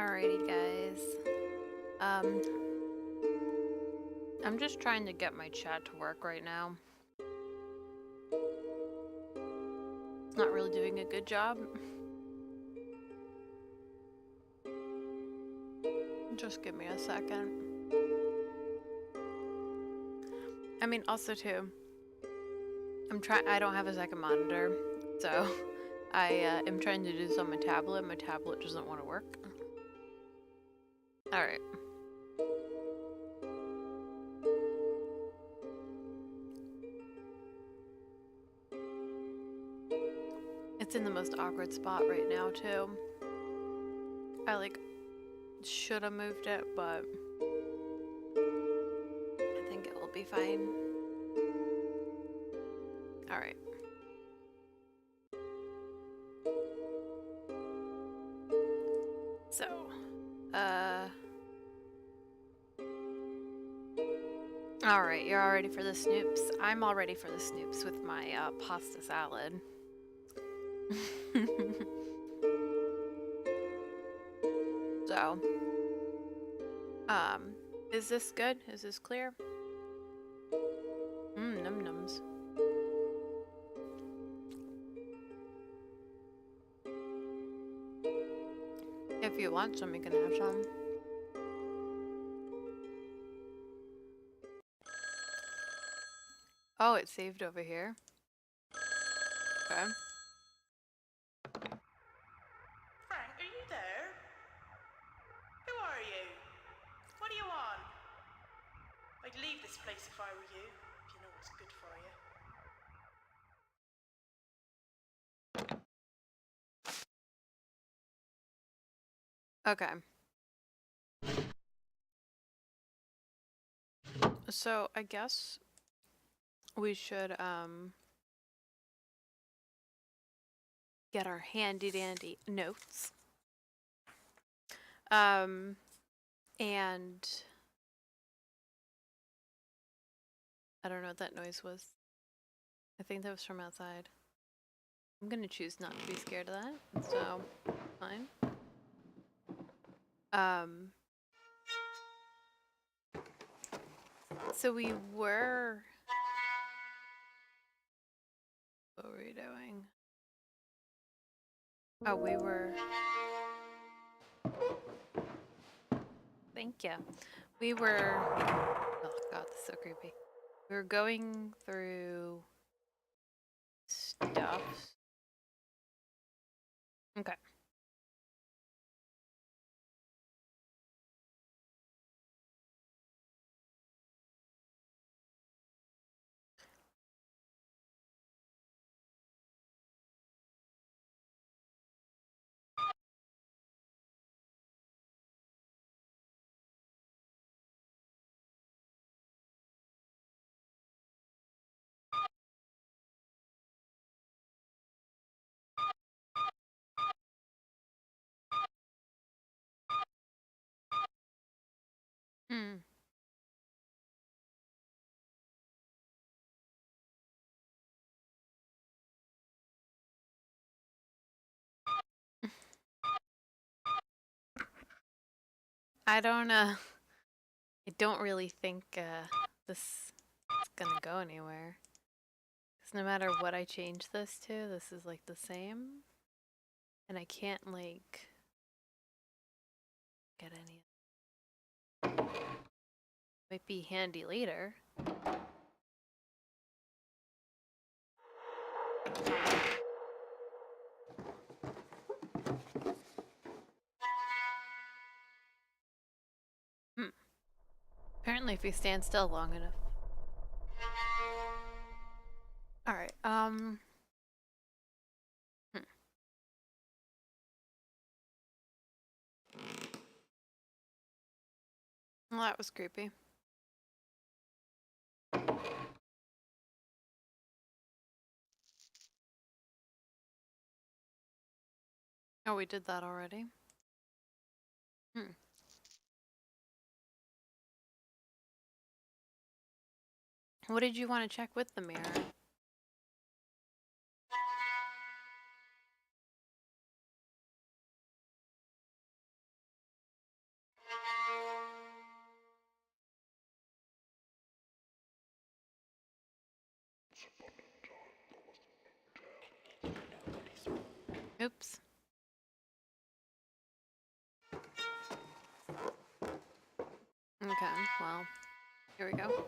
Alrighty, guys. Um, I'm just trying to get my chat to work right now. It's not really doing a good job. Just give me a second. I mean, also too, I don't have a second monitor, so I am trying to do this on my tablet. My tablet doesn't want to work. Alright. It's in the most awkward spot right now, too. I should have moved it, but I think it will be fine. Alright. So, alright, you're all ready for the snoops? I'm all ready for the snoops with my pasta salad. So, is this good? Is this clear? Num nums. If you want some, you can have some. Oh, it's saved over here. Okay. Frank, are you there? Who are you? What do you want? I'd leave this place if I were you, if you know what's good for you. Okay. So, I guess we should, get our handy dandy notes. And I don't know what that noise was. I think that was from outside. I'm gonna choose not to be scared of that, so fine. So we were... What were we doing? Oh, we were... Thank you. We were... Oh god, this is so creepy. We were going through... stuff. Okay. Hmm. I don't really think this is gonna go anywhere. Because no matter what I change this to, this is like the same. And I can't like get any. Might be handy later. Apparently if you stand still long enough. Alright, Well, that was creepy. Oh, we did that already. What did you want to check with the mirror? Oops. Okay, well, here we go.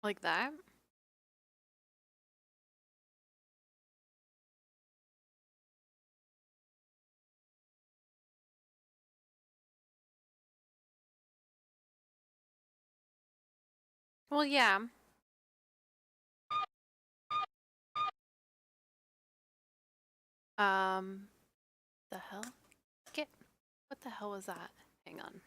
Like that? Well, yeah. The hell? What the hell was that? Hang on.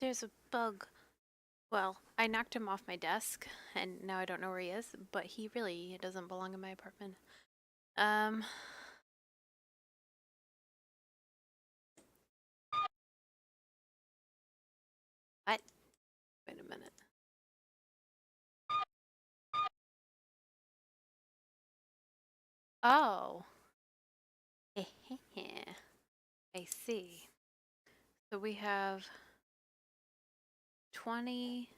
There's a bug. Well, I knocked him off my desk, and now I don't know where he is, but he really doesn't belong in my apartment. What? Wait a minute. Oh. I see. So we have 20,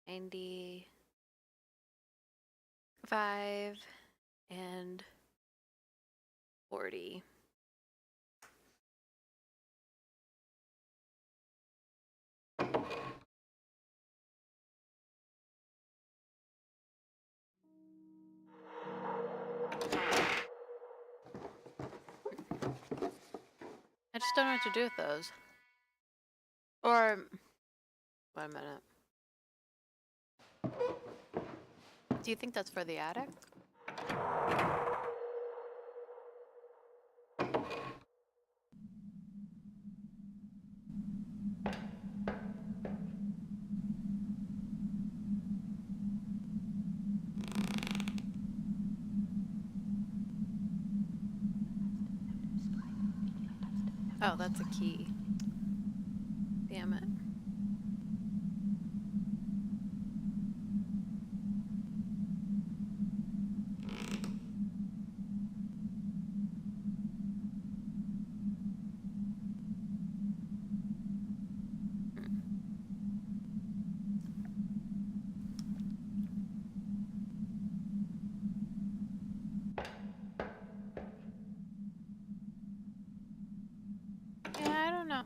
95, and 40. I just don't know what to do with those. Or, wait a minute. Do you think that's for the attic? Oh, that's a key. Damn it. Yeah, I don't know.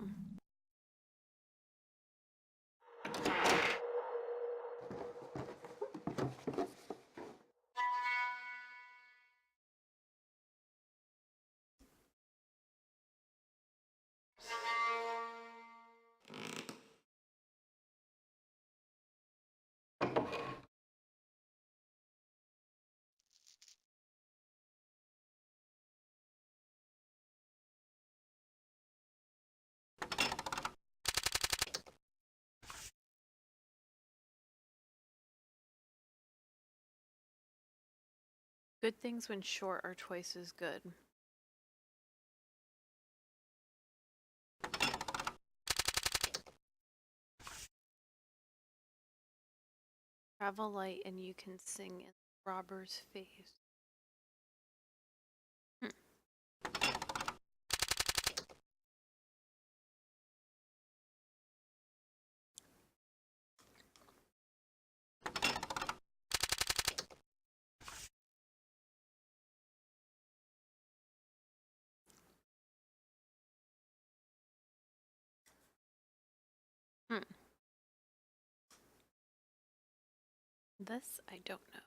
Good things when short are twice as good. Travel light and you can sing in the robber's face. This I don't know.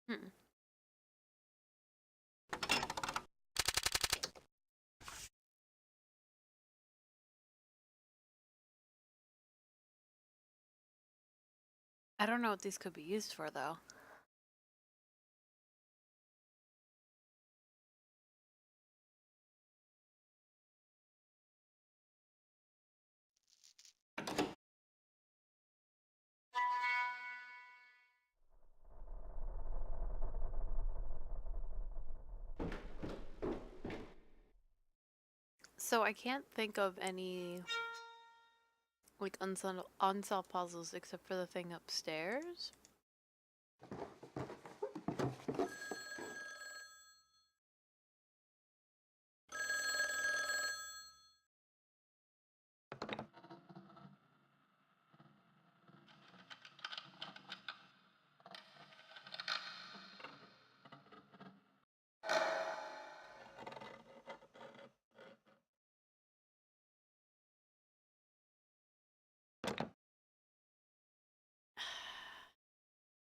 Hmm. I don't know what these could be used for though. So I can't think of any like unsolved puzzles except for the thing upstairs.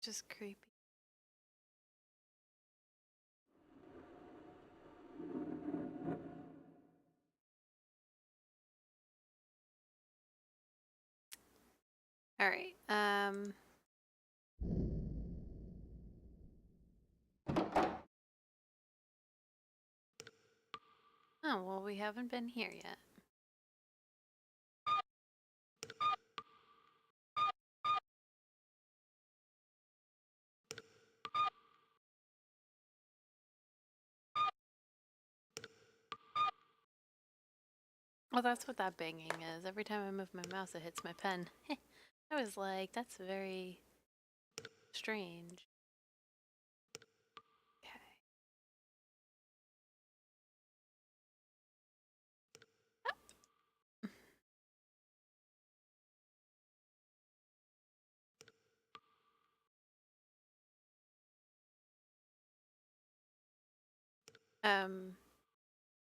Just creepy. All right. Oh, well, we haven't been here yet. Well, that's what that banging is. Every time I move my mouse, it hits my pen. I was like, that's very strange.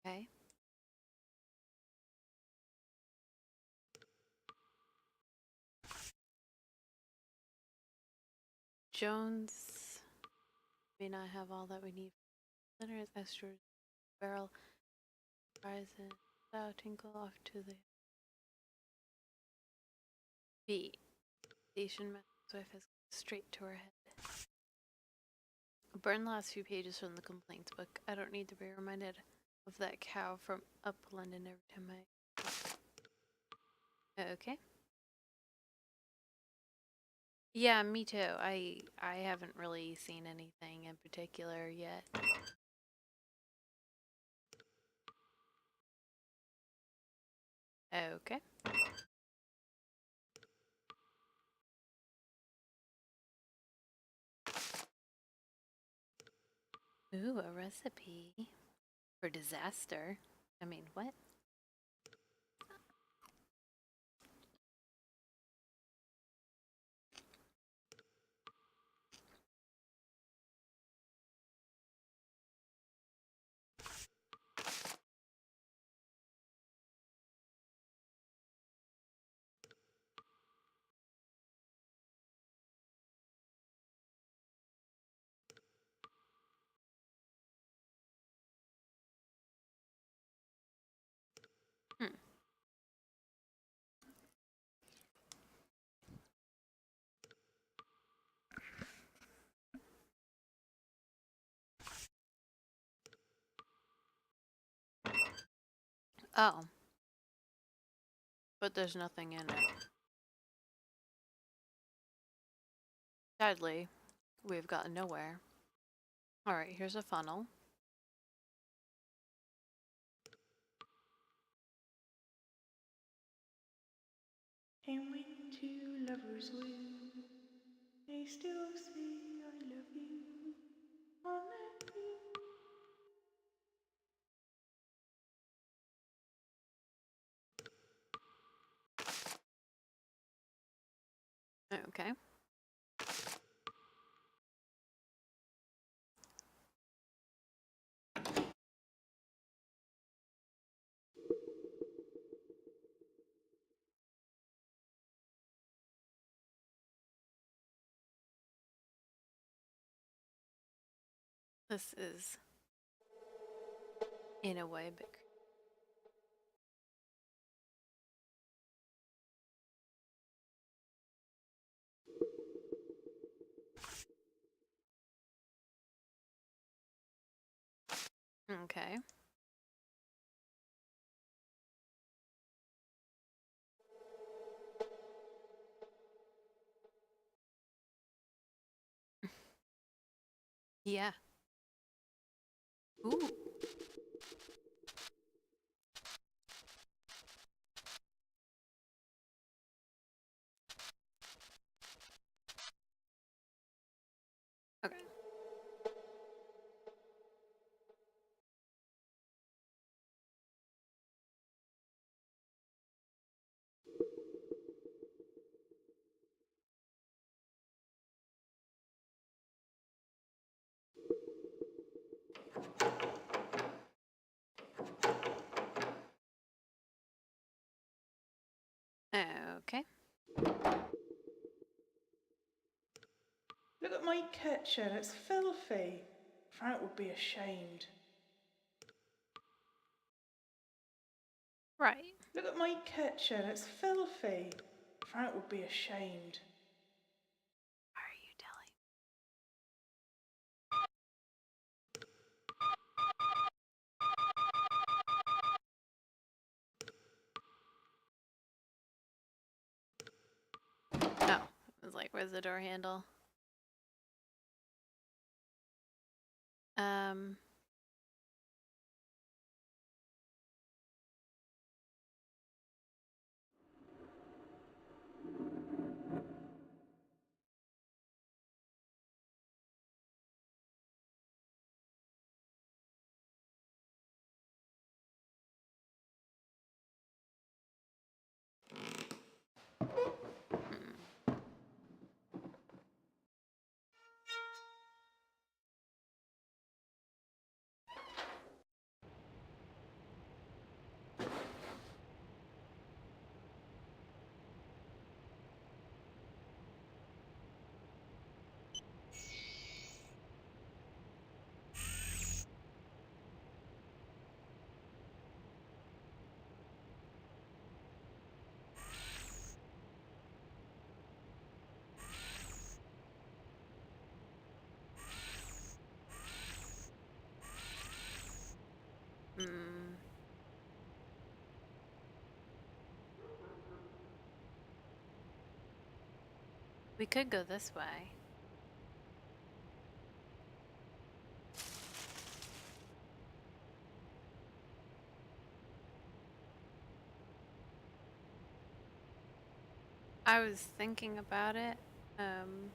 Okay. Jones may not have all that we need. Center is extra barrel. Horizon. Tinkle off to the B. Station master's wife has straight to her head. Burn the last few pages from the complaints book. I don't need to be reminded of that cow from up London every time I... Okay. Yeah, me too. I haven't really seen anything in particular yet. Okay. Ooh, a recipe for disaster. I mean, what? Oh. But there's nothing in it. Sadly, we've gotten nowhere. Alright, here's a funnel. And when two lovers woo, they still say I love you on that view. Okay. This is, in a way, big. Okay. Yeah. Ooh. Okay. Okay. Look at my kitchen, it's filthy. Frank would be ashamed. Right. Look at my kitchen, it's filthy. Frank would be ashamed. Why are you telling? Oh, it was like, where's the door handle? Um. Hmm. We could go this way. I was thinking about it. Um.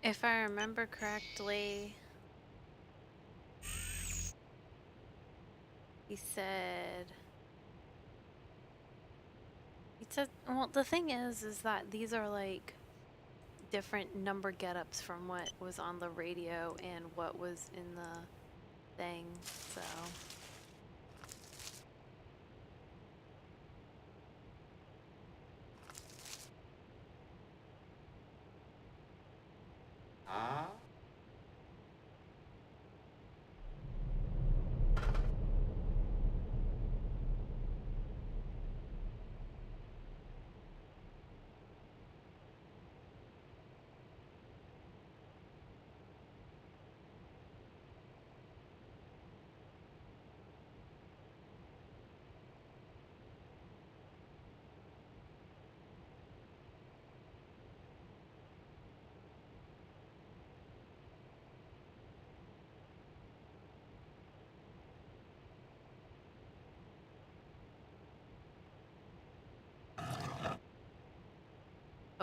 If I remember correctly, he said. He said, well, the thing is that these are like different number get-ups from what was on the radio and what was in the thing, so.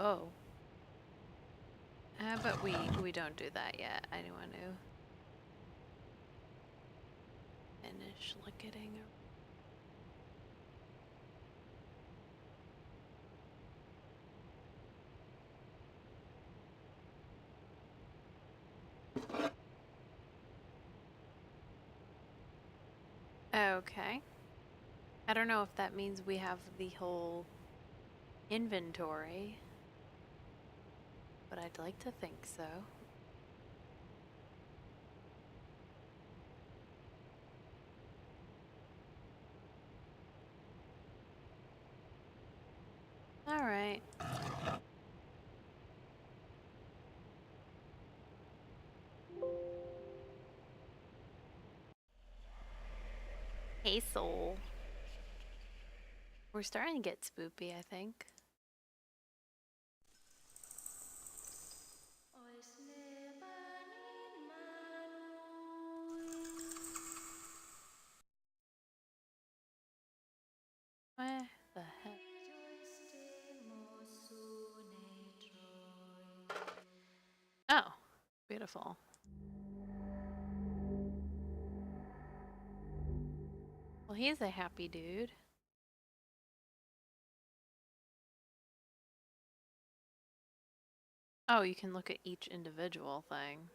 Oh. But we don't do that yet. I want to finish looking. Okay. I don't know if that means we have the whole inventory, but I'd like to think so. All right. Hey, soul. We're starting to get spoopy, I think. Where the heck? Oh, beautiful. Well, he's a happy dude. Oh, you can look at each individual thing.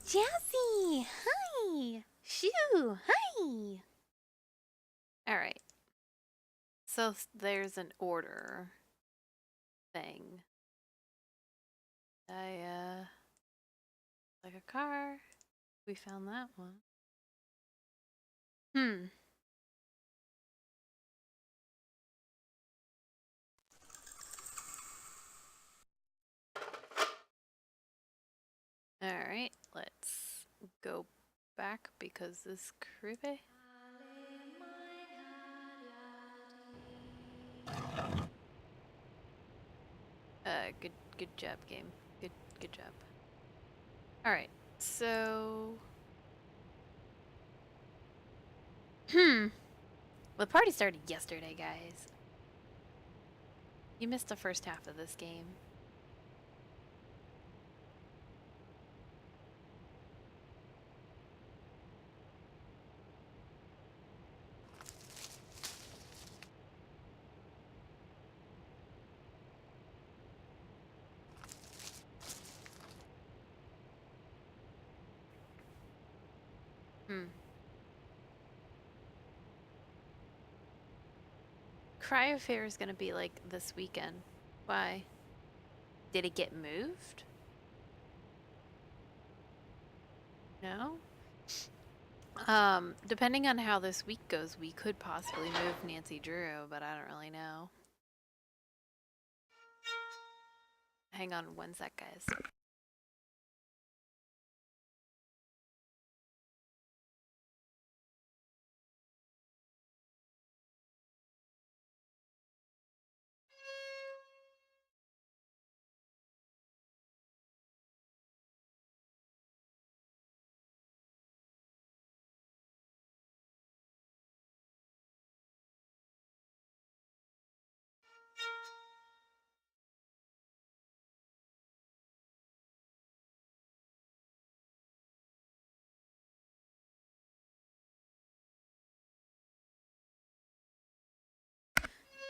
Jazzy! Hi! Shoo! Hi! Alright. So there's an order thing. Like a car. We found that one. Alright, let's go back because this is creepy. Good job, game. Good job. Alright, so the party started yesterday, guys. You missed the first half of this game. Cryo Fair is gonna be like this weekend. Why? Did it get moved? No? Depending on how this week goes, we could possibly move Nancy Drew, but I don't really know. Hang on one sec, guys.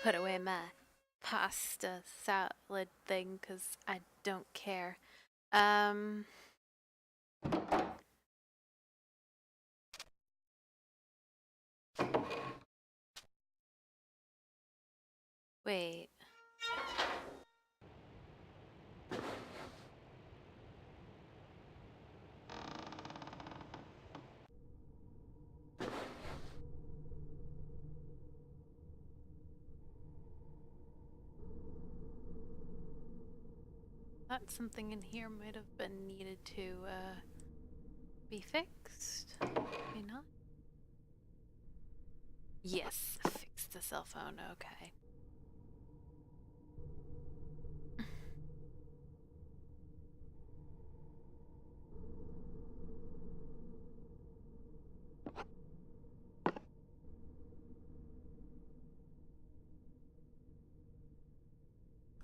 Put away my pasta salad thing because I don't care. Wait. Thought something in here might have been needed to be fixed. Maybe not. Yes, fix the cell phone. Okay.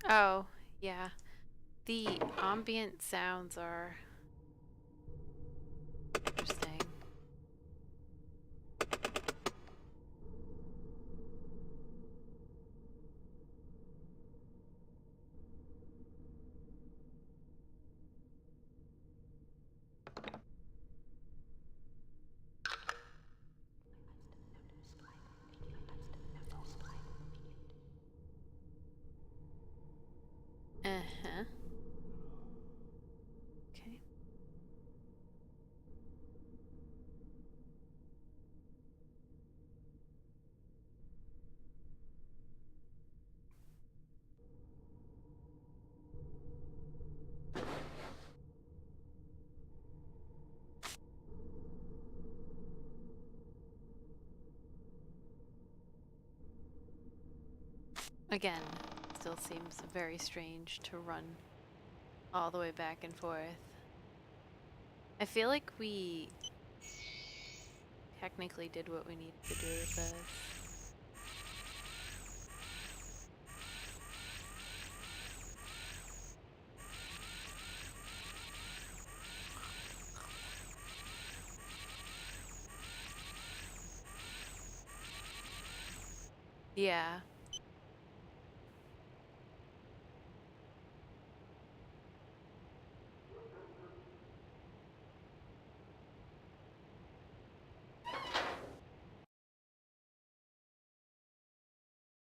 Oh, yeah. The ambient sounds are interesting. Uh-huh. Okay. Again, still seems very strange to run all the way back and forth. I feel like we technically did what we needed to do with this. Yeah.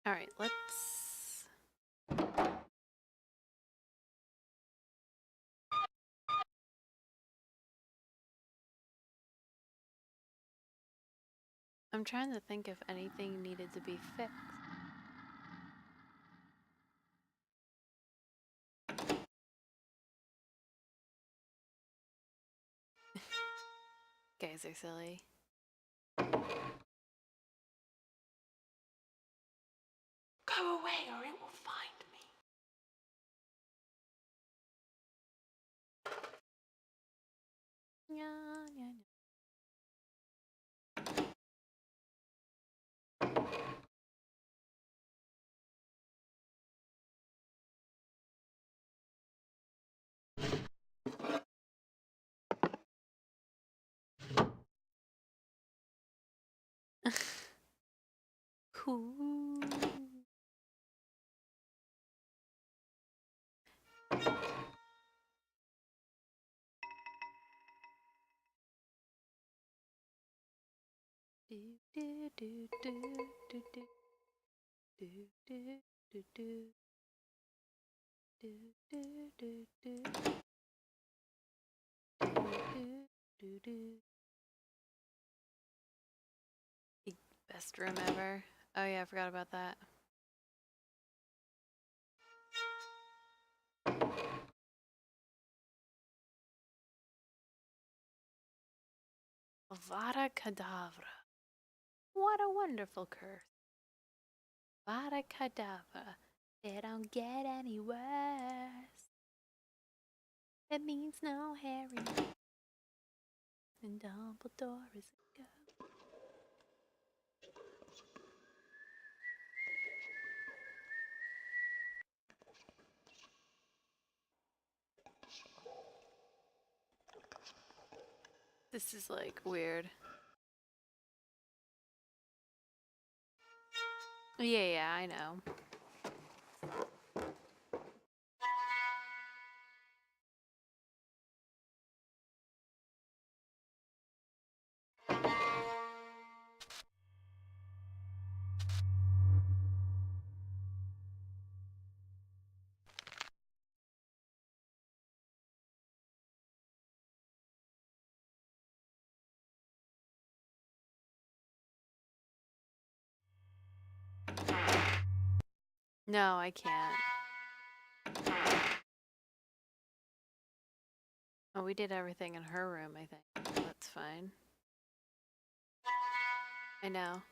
All right, let's... I'm trying to think if anything needed to be fixed. Guys are silly. Go away or it will find me. Yeah, yeah, yeah. Cool. Do do do do do do do do do do do do do do do. The best room ever. Oh yeah, I forgot about that. Avada Kedavra. What a wonderful curse. Avada Kedavra. It don't get any worse. It means no Harry. And Dumbledore is a girl. This is like weird. Yeah, I know. No, I can't. Oh, we did everything in her room, I think. That's fine. I know.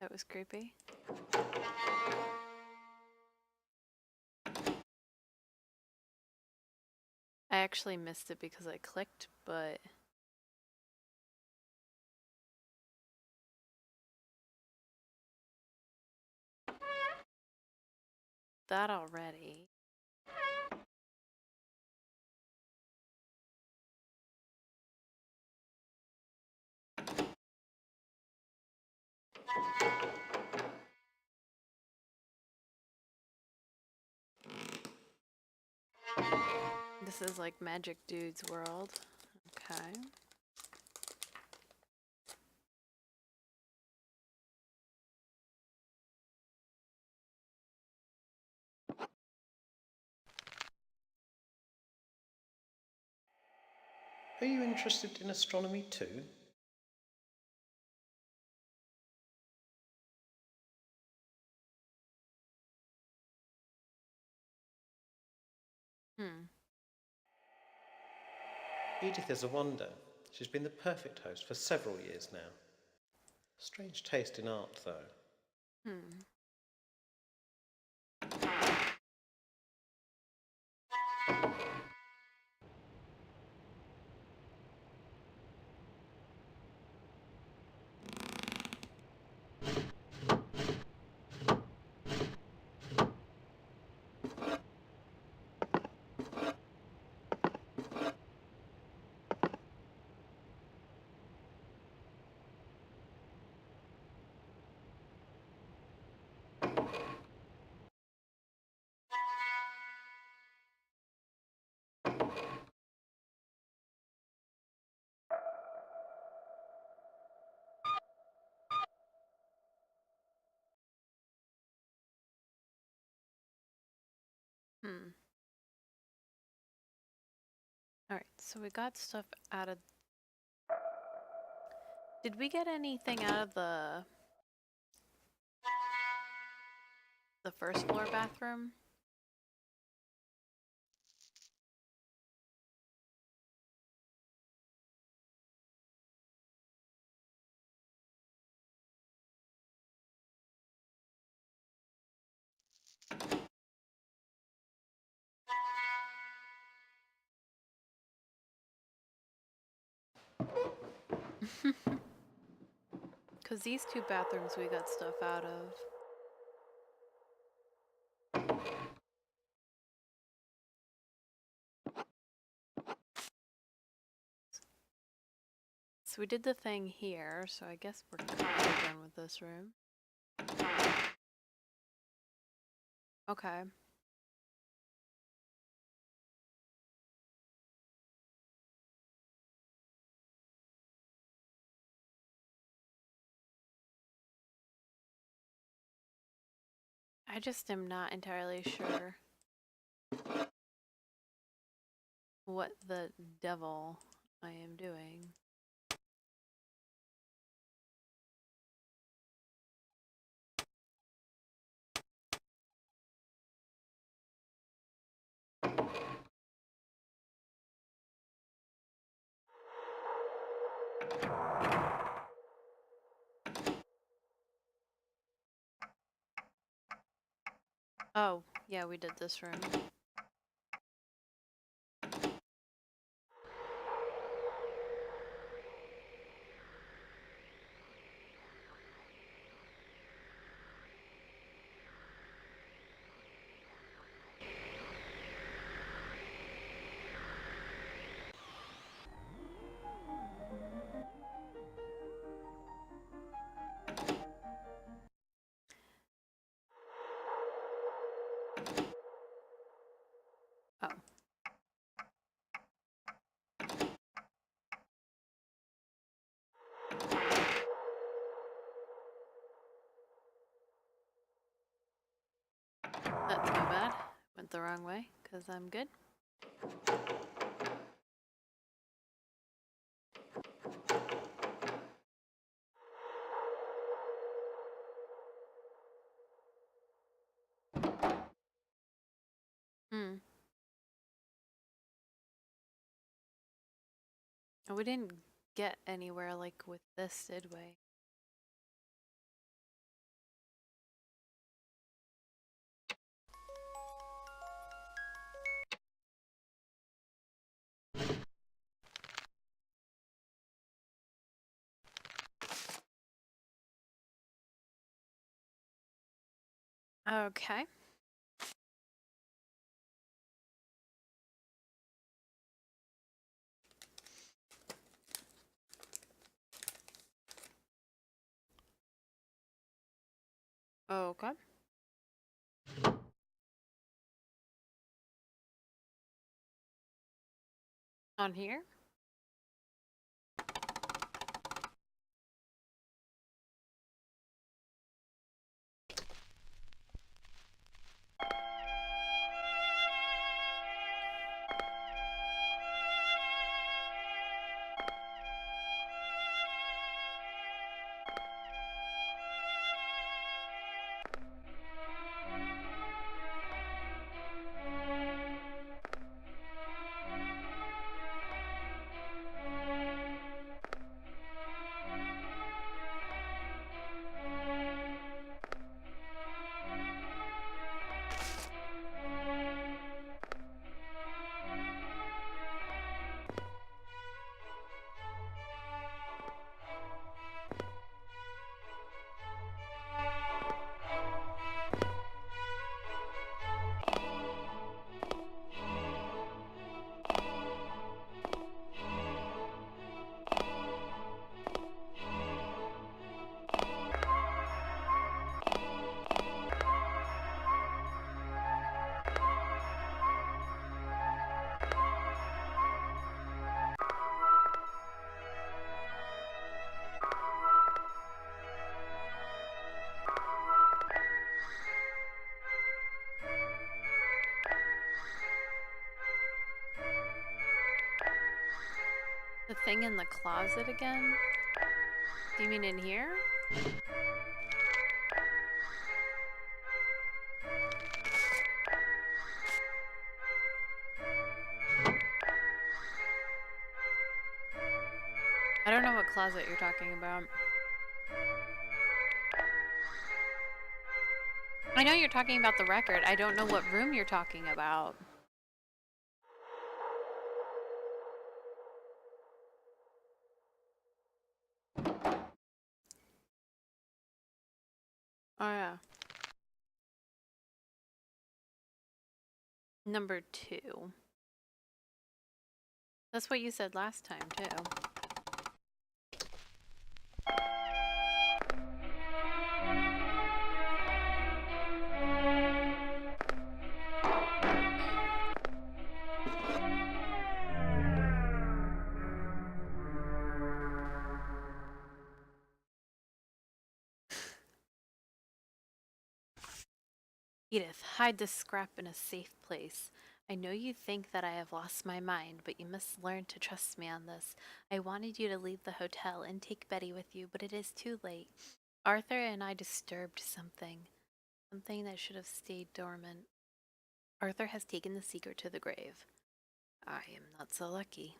That was creepy. I actually missed it because I clicked, but... that already. This is like Magic Dude's world. Okay. Are you interested in astronomy too? Edith is a wonder. She's been the perfect host for several years now. Strange taste in art, though. Alright, so we got stuff out of... Did we get anything out of the first floor bathroom? Because these two bathrooms we got stuff out of. So we did the thing here, so I guess we're kind of done with this room. Okay. I just am not entirely sure what the devil I am doing. Oh, yeah, we did this room. Oh. That's my bad. Went the wrong way, because I'm good. Oh, we didn't get anywhere like with this, did we? Okay. Okay. On here? The thing in the closet again? Do you mean in here? I don't know what closet you're talking about. I know you're talking about the record. I don't know what room you're talking about. Oh, yeah. Number 2. That's what you said last time, too. Edith, hide this scrap in a safe place. I know you think that I have lost my mind, but you must learn to trust me on this. I wanted you to leave the hotel and take Betty with you, but it is too late. Arthur and I disturbed something that should have stayed dormant. Arthur has taken the secret to the grave. I am not so lucky.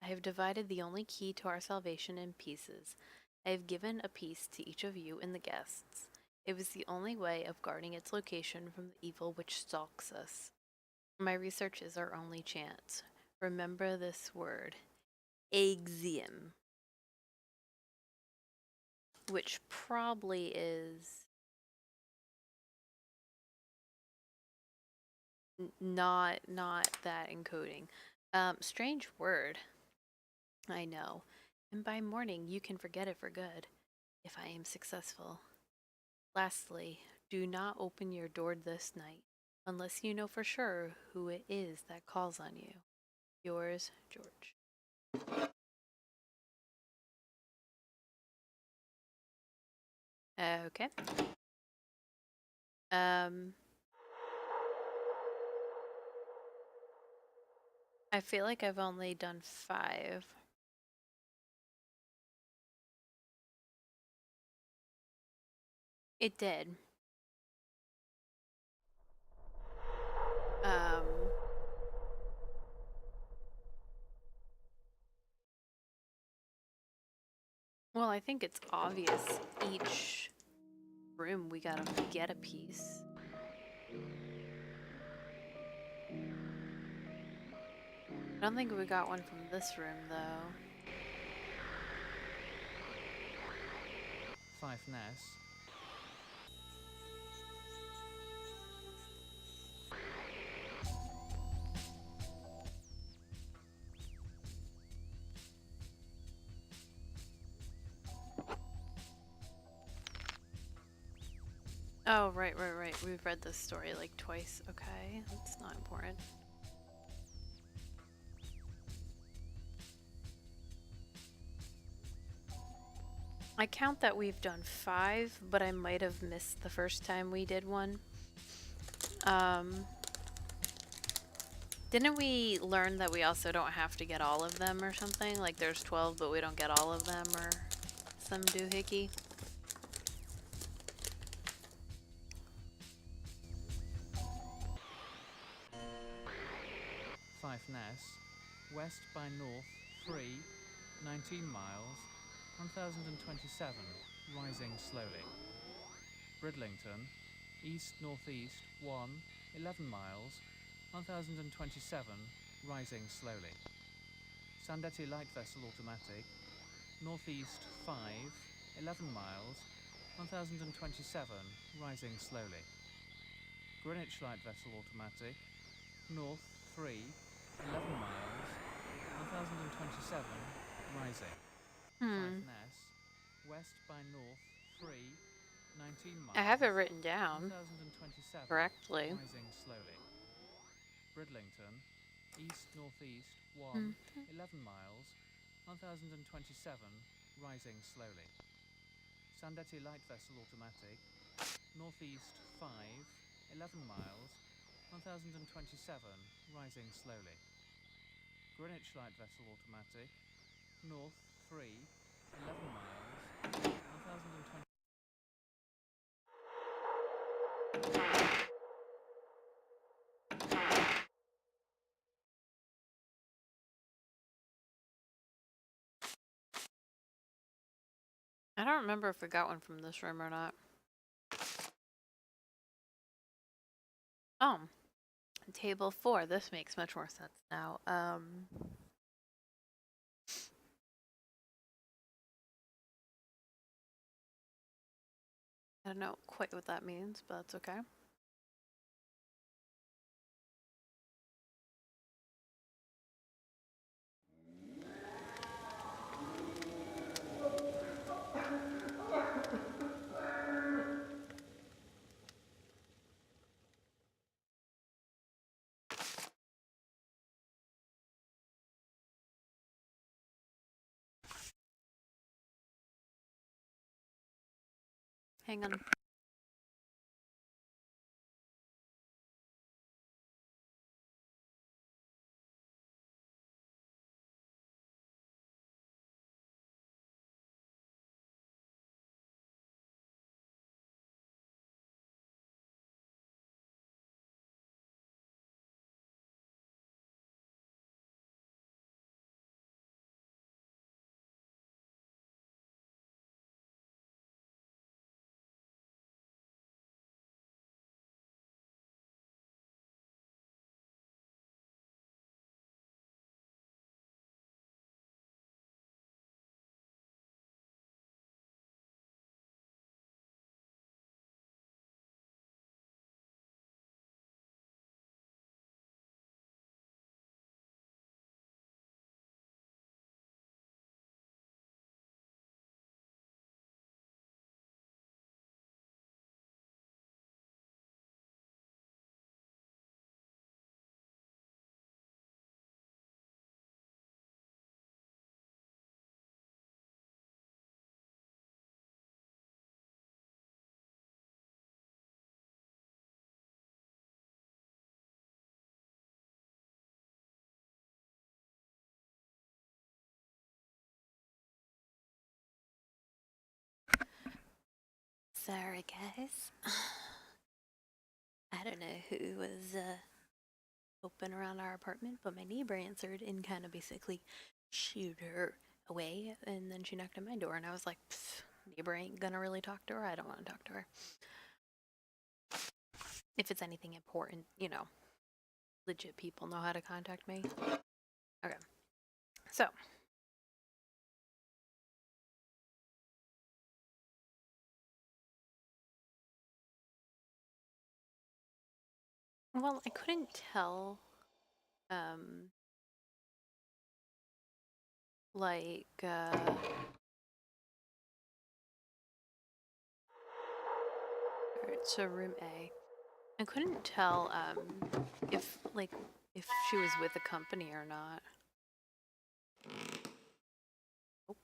I have divided the only key to our salvation in pieces. I have given a piece to each of you and the guests. It was the only way of guarding its location from the evil which stalks us. My research is our only chance. Remember this word, axiom, which probably is not that encoding. Strange word, I know. And by morning you can forget it for good, if I am successful. Lastly, do not open your door this night, unless you know for sure who it is that calls on you. Yours, George. Okay. I feel like I've only done 5. It did. Well, I think it's obvious each room we gotta get a piece. I don't think we got one from this room, though. 5 Ness. Oh, right. We've read this story like twice. Okay, that's not important. I count that we've done 5, but I might have missed the first time we did one. Didn't we learn that we also don't have to get all of them or something? Like there's 12, but we don't get all of them or some doohickey? Fife Ness, west by north 3, 19 miles, 1027, rising slowly. Bridlington, east-northeast 1, 11 miles, 1027, rising slowly. Sandetti light vessel automatic, northeast 5, 11 miles, 1027, rising slowly. Greenwich light vessel automatic, north 3, 11 miles, 1027, rising. Fife Ness, west by north 3, 19 miles. I have it written down 1027, correctly. rising slowly. Bridlington, east-northeast 1, 11 miles, 1027, rising slowly. Sandetti light vessel automatic, northeast 5, 11 miles, 1027, rising slowly. Greenwich light vessel automatic, north 3, 11 miles, 1020. I don't remember if we got one from this room or not. Oh, table 4. This makes much more sense now. I don't know quite what that means, but that's okay. Hang on. Sorry, guys. I don't know who was open around our apartment, but my neighbor answered and kind of basically shooed her away, and then she knocked on my door, and I was like, neighbor ain't gonna really talk to her. I don't want to talk to her. If it's anything important, you know, legit people know how to contact me. Okay. So. Well, I couldn't tell, like, Alright, so room A. I couldn't tell if if she was with a company or not. Nope.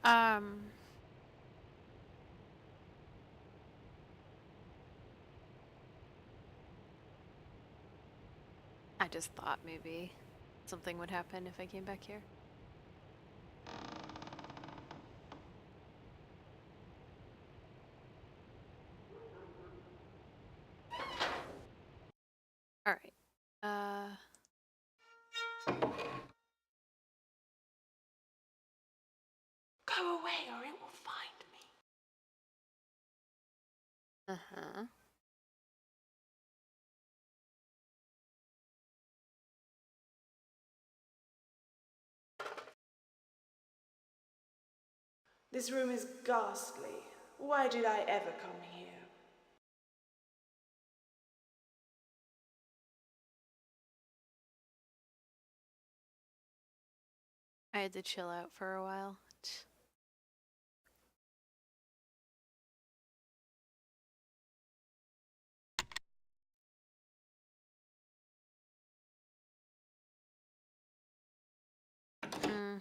Um, I just thought maybe something would happen if I came back here. All right. Go away or it will find me. Uh-huh. This room is ghastly. Why did I ever come here? I had to chill out for a while. Mm.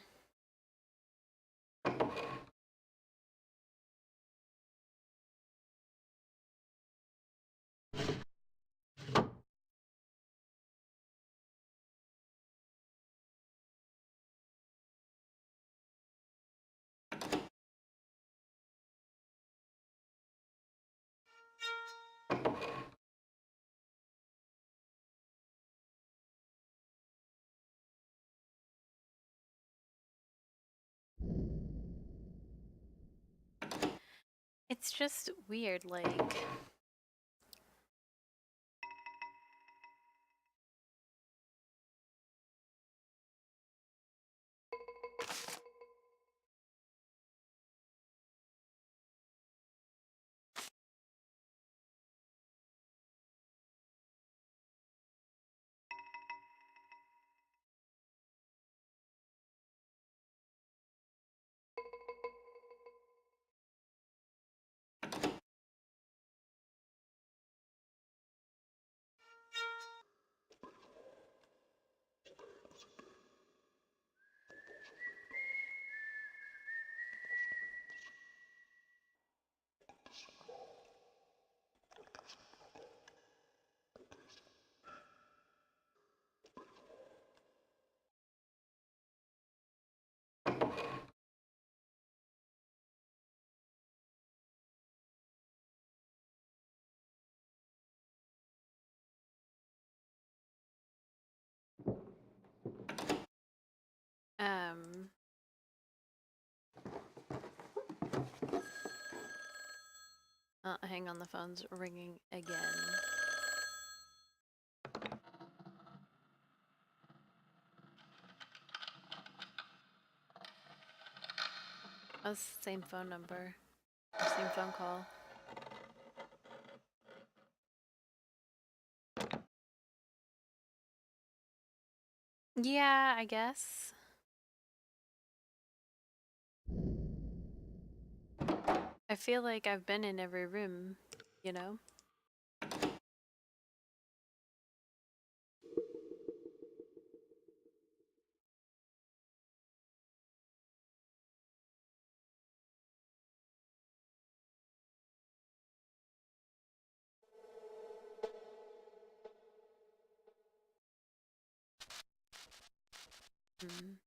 It's just weird, like um hang on, the phone's ringing again. Oh, it's the same phone number. Same phone call. Yeah, I guess. I feel like I've been in every room, you know? Mm.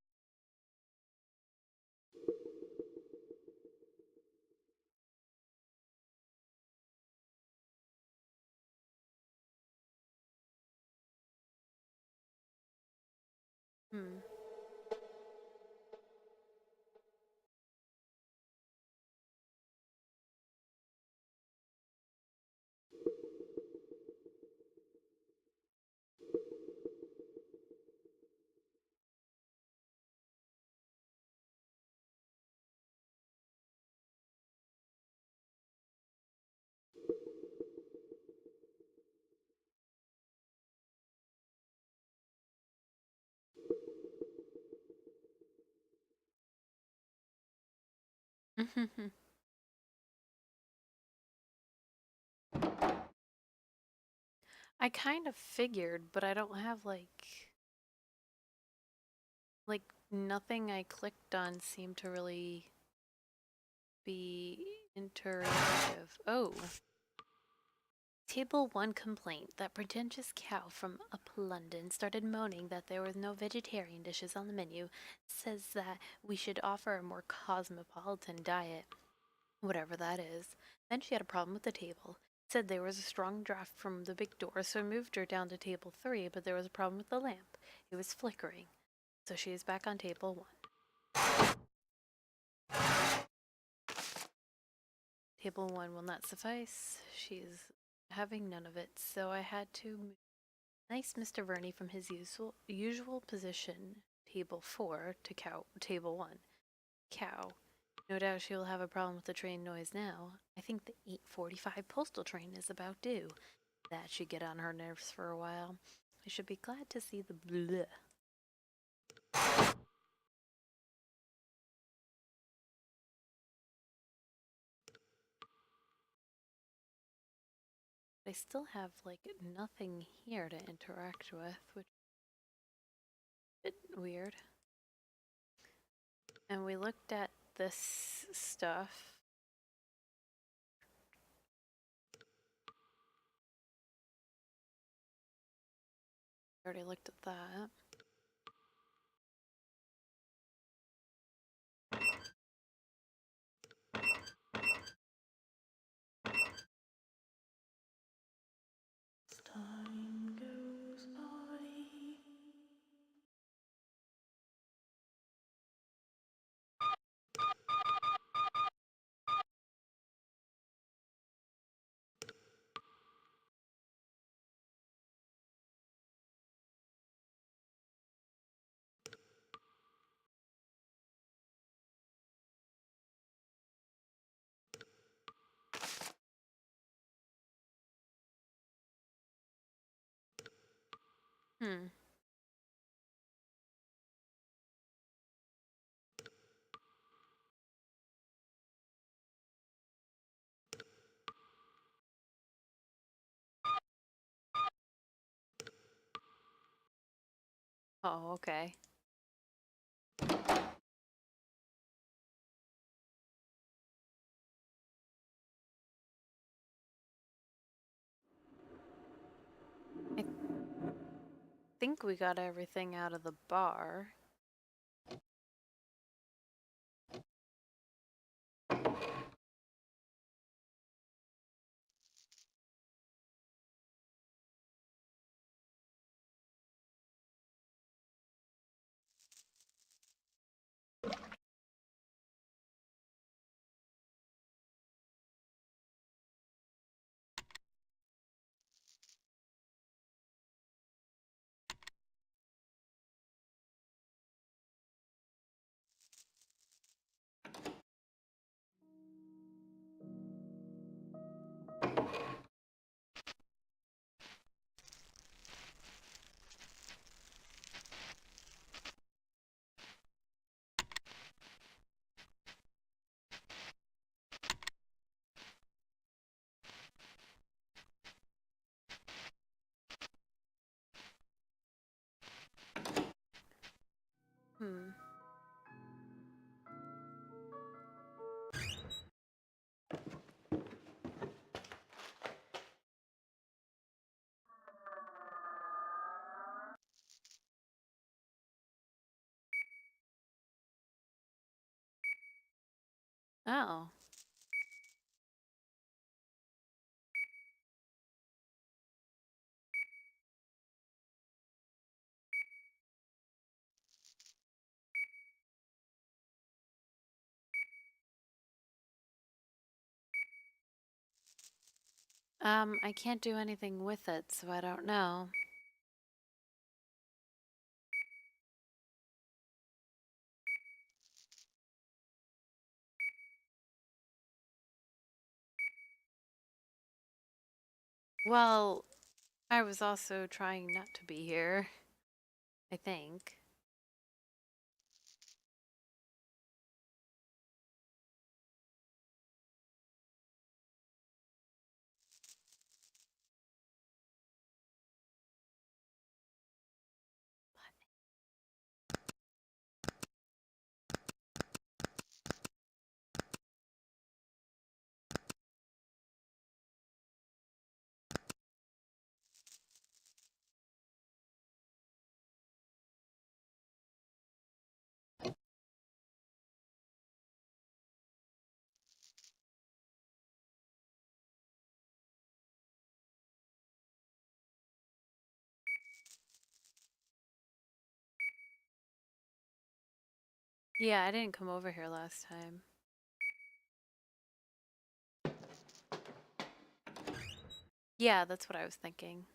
Hmm. I kind of figured, but I don't have like nothing I clicked on seemed to really be interactive. Oh. Table 1 complaint. That pretentious cow from up London started moaning that there was no vegetarian dishes on the menu. Says that we should offer a more cosmopolitan diet, whatever that is. Then she had a problem with the table. Said there was a strong draft from the big door, so I moved her down to table 3, but there was a problem with the lamp. It was flickering. So she is back on table 1. Table 1 will not suffice. She is having none of it, so I had to move nice Mr. Verney from his usual position, table 4, to table 1. Cow. No doubt she will have a problem with the train noise now. I think the 8:45 postal train is about due. That should get on her nerves for a while. I should be glad to see the bleh. I still have, like, nothing here to interact with, which is a bit weird. And we looked at this stuff. Already looked at that. As time goes by. Hmm. Oh, okay. I think we got everything out of the bar. Hmm. Oh. I can't do anything with it, so I don't know. Well, I was also trying not to be here, I think. Yeah, I didn't come over here last time. Yeah, that's what I was thinking.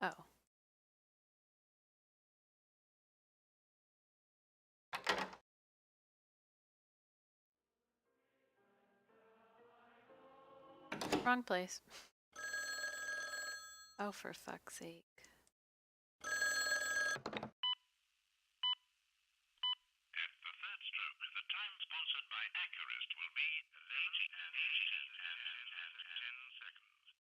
Oh. Wrong place. Oh, for fuck's sake. At the third stroke, the time sponsored by Accurist will be 11 and 10 seconds.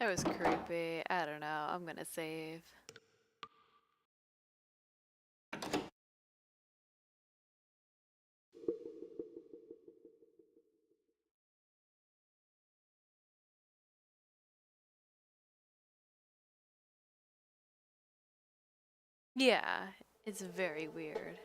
That was creepy. I don't know. I'm gonna save. Yeah, it's very weird.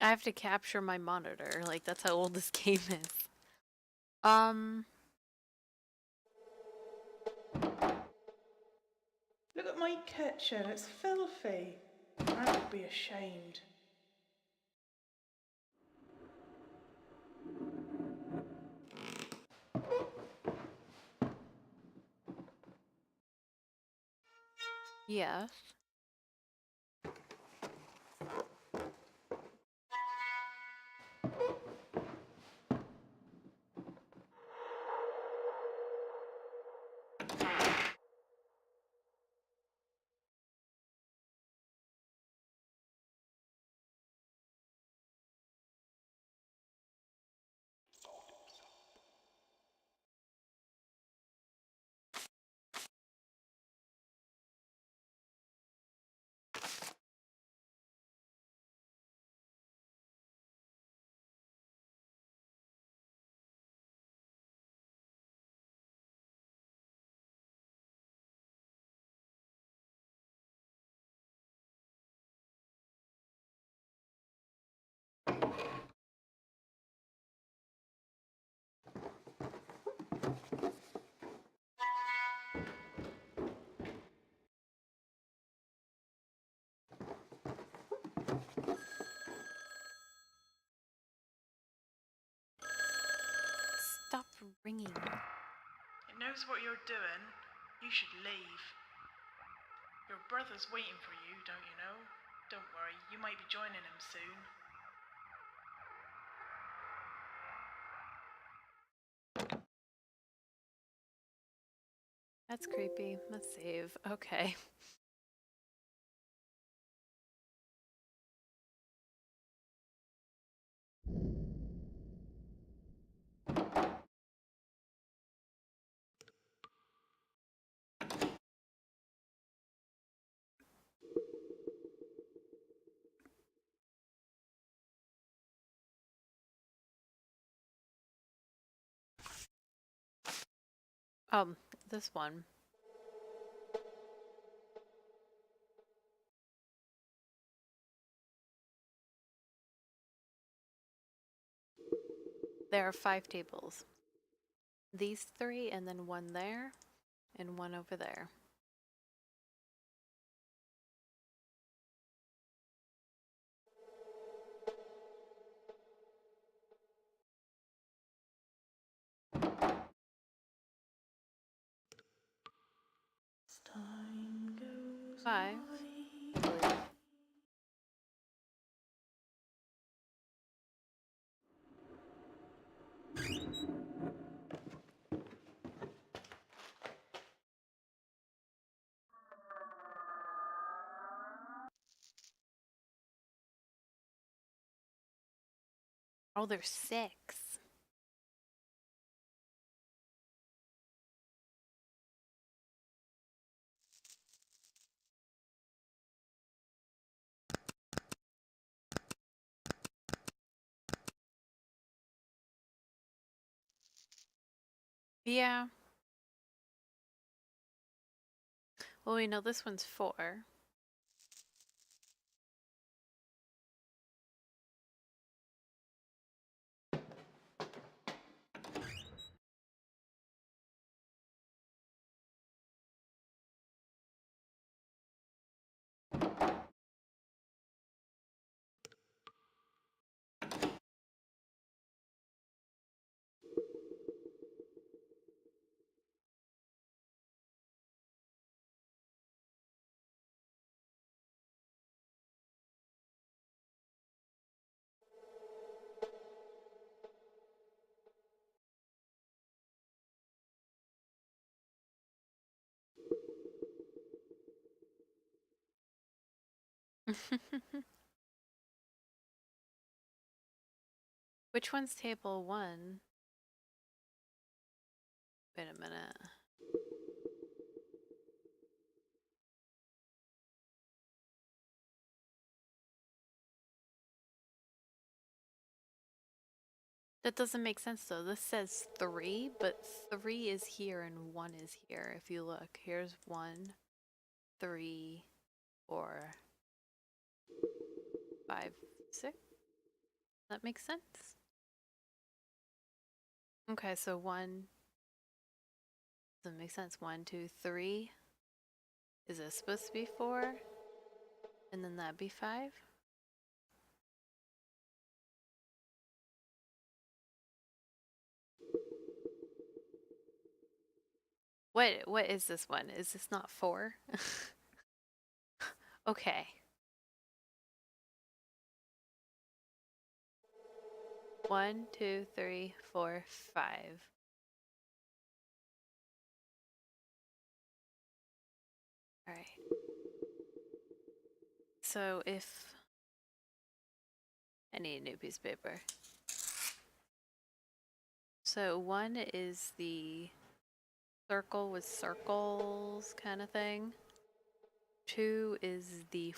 I have to capture my monitor. Like, that's how old this game is. Look at my kitchen, it's filthy. I would be ashamed. Yes. Stop ringing. It knows what you're doing. You should leave. Your brother's waiting for you, don't you know? Don't worry, you might be joining him soon. That's creepy. Let's save. Okay. This one. There are 5 tables. These 3, and then one there, and one over there. As time goes 5, by. I believe. Oh, there's 6. Yeah. Well, we know this one's 4. Which one's table 1? Wait a minute. That doesn't make sense though. This says 3, but 3 is here and 1 is here. If you look, here's 1, 3, 4, 5, 6. That makes sense. Okay, so 1 doesn't make sense. 1, 2, 3. Is this supposed to be 4? And then that'd be 5? What is this one? Is this not 4? Okay. 1, 2, 3, 4, 5. All right. So if I need a new piece of paper. So 1 is the circle with circles kind of thing. 2 is the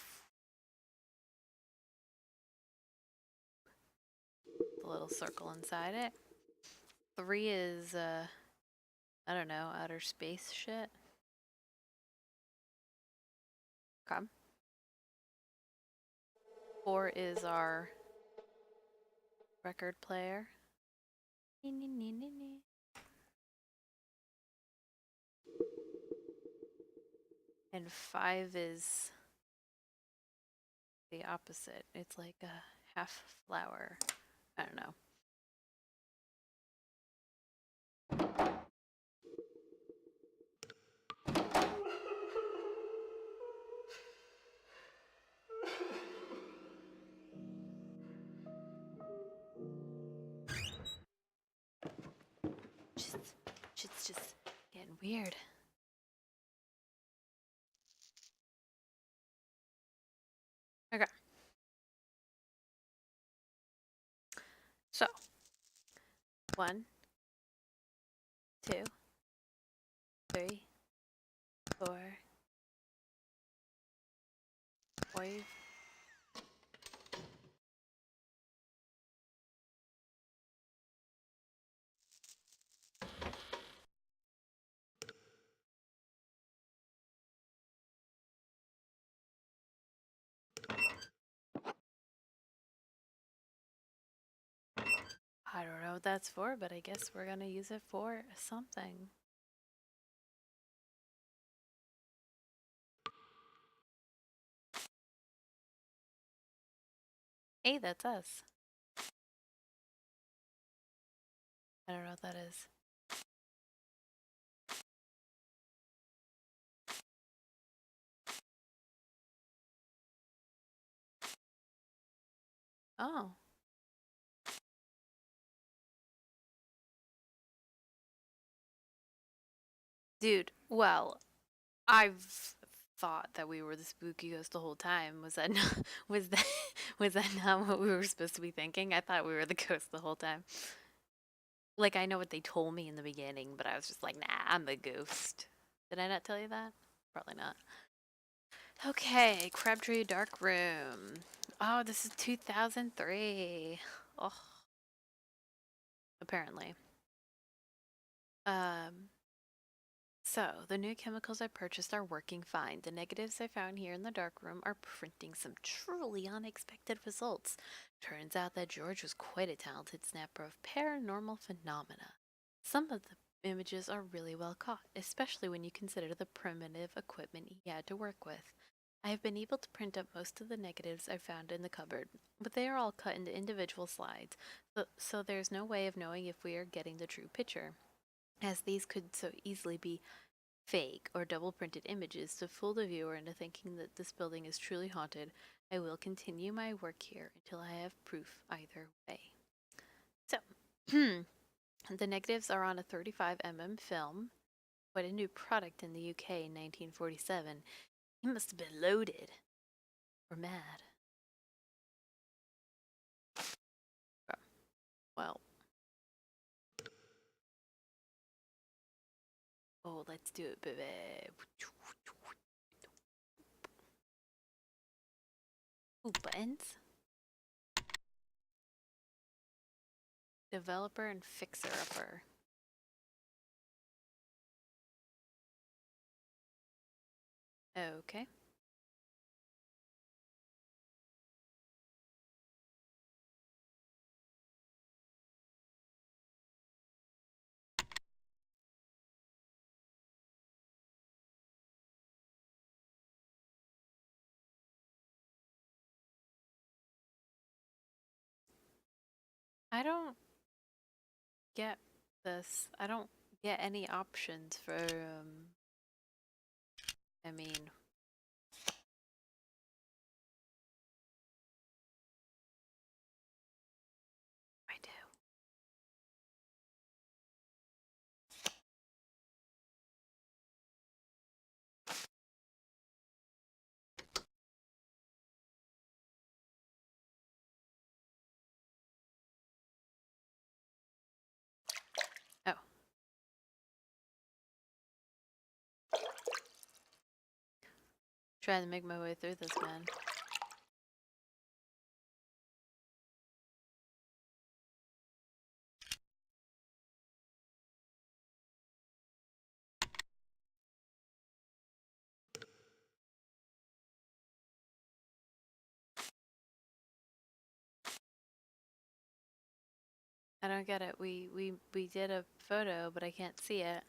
little circle inside it. 3 is I don't know, outer space shit. Okay. 4 is our record player. And 5 is the opposite. It's like a half flower. I don't know. Shit's just getting weird. Okay. So 1, 2, 3, 4, 5. I don't know what that's for, but I guess we're gonna use it for something. Hey, that's us. I don't know what that is. Oh. Dude, well, I've thought that we were the spooky ghost the whole time. Was that not, was that not what we were supposed to be thinking? I thought we were the ghost the whole time. Like, I know what they told me in the beginning, but I was just like, nah, I'm the ghost. Did I not tell you that? Probably not. Okay, Crabtree Dark Room. Oh, this is 2003. Oh, apparently. So, the new chemicals I purchased are working fine. The negatives I found here in the darkroom are printing some truly unexpected results. Turns out that George was quite a talented snapper of paranormal phenomena. Some of the images are really well caught, especially when you consider the primitive equipment he had to work with. I have been able to print up most of the negatives I found in the cupboard, but they are all cut into individual slides, so there's no way of knowing if we are getting the true picture, as these could so easily be fake or double printed images to fool the viewer into thinking that this building is truly haunted. I will continue my work here until I have proof either way. So, the negatives are on a 35mm film. What a new product in the UK in 1947. He must have been loaded or mad. Well, oh, let's do it, baby. Ooh, buttons. Developer and fixer-upper. Okay. I don't get this. I don't get any options for, I mean, I do. Oh. Trying to make my way through this, man. I don't get it. We did a photo, but I can't see it.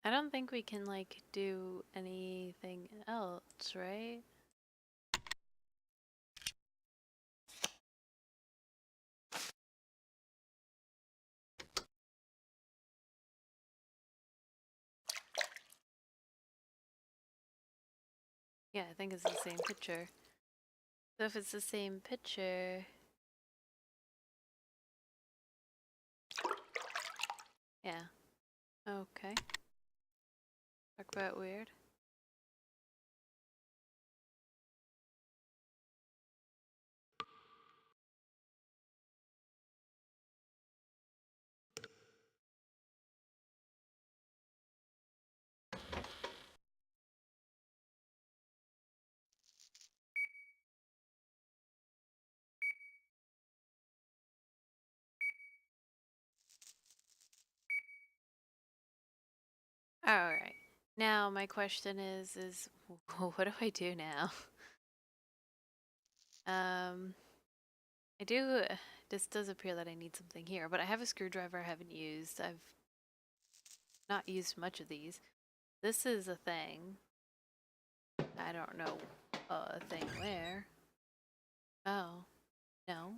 I don't think we can, like, do anything else, right? Yeah, I think it's the same picture. So if it's the same picture... Yeah. Okay. Talk about weird. Alright. Now my question is what do I do now? I do, this does appear that I need something here, but I have a screwdriver I haven't used. I've not used much of these. This is a thing. I don't know a thing where. Oh, no.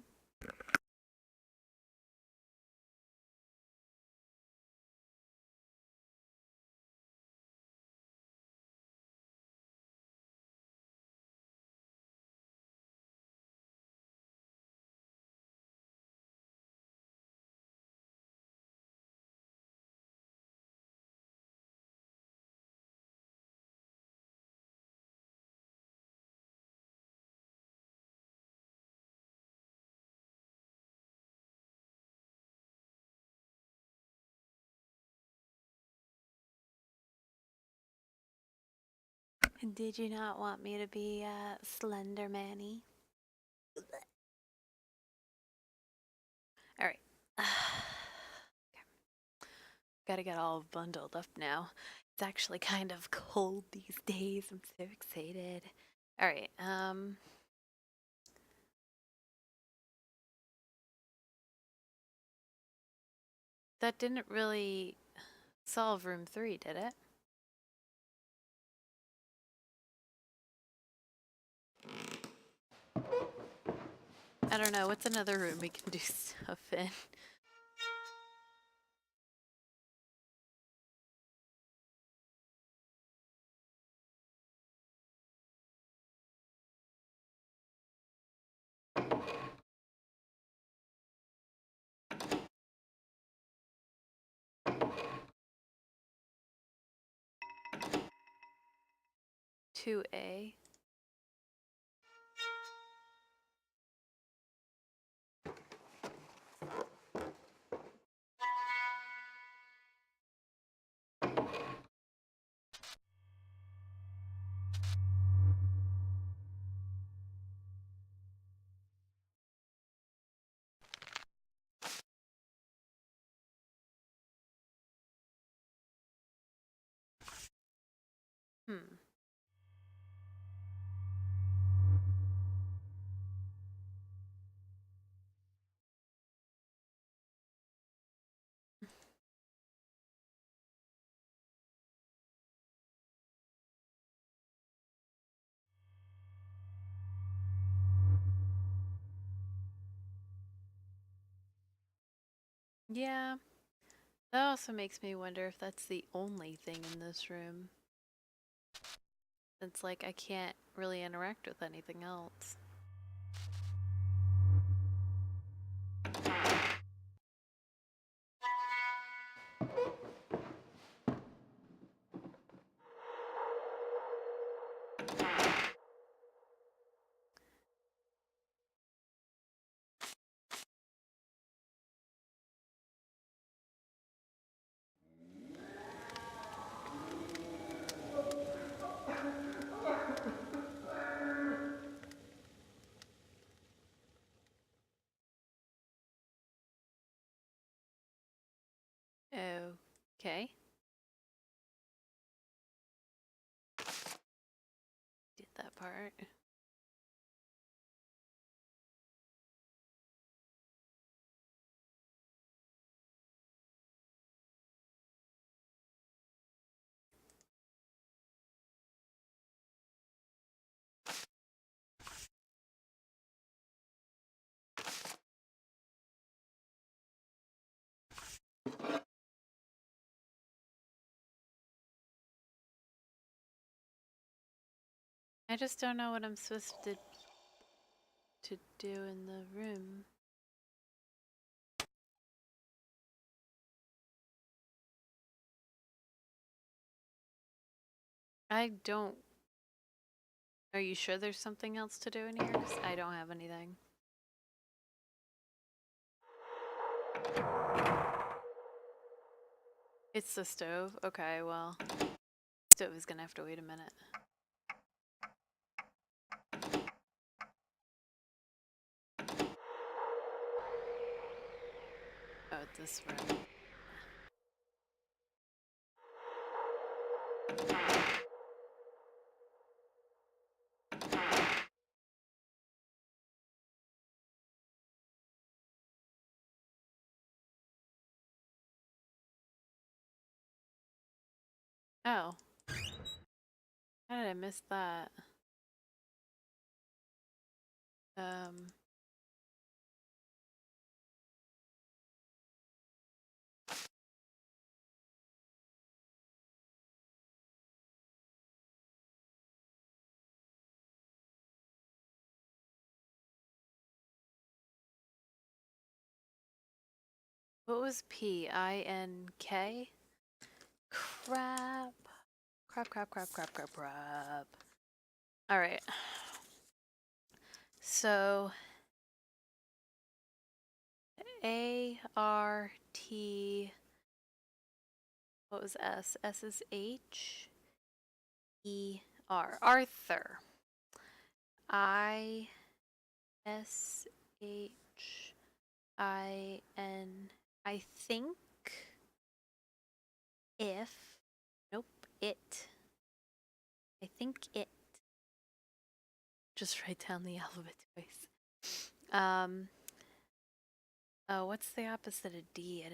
Did you not want me to be Slender Manny? All right. Gotta get all bundled up now. It's actually kind of cold these days. I'm so excited. All right. That didn't really solve room 3, did it? I don't know. What's another room we can do stuff in? Two A. Hmm. Yeah. That also makes me wonder if that's the only thing in this room. It's like I can't really interact with anything else. Okay. Did that part. I just don't know what I'm supposed to do in the room. I don't... Are you sure there's something else to do in here? 'Cause I don't have anything. It's the stove? Okay, well... Stove is gonna have to wait a minute. Oh, it's this room. Oh. How did I miss that? What was P-I-N-K? Crap. Crap. Alright. So... A-R-T... What was S? S is H. E Arthur. ISHIN. I think if. Nope, it. I think it. Just write down the alphabet twice. Oh, what's the opposite of D? I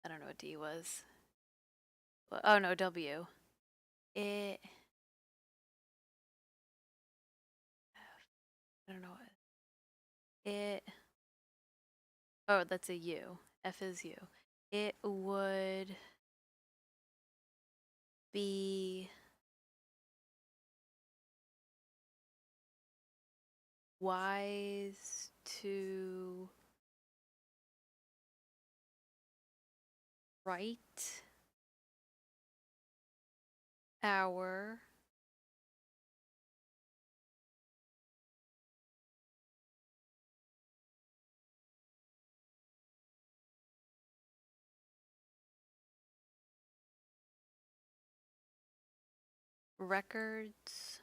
don't know what D was. Oh no, W. I don't know what. Oh, that's a U. F is U. It would be wise to write our records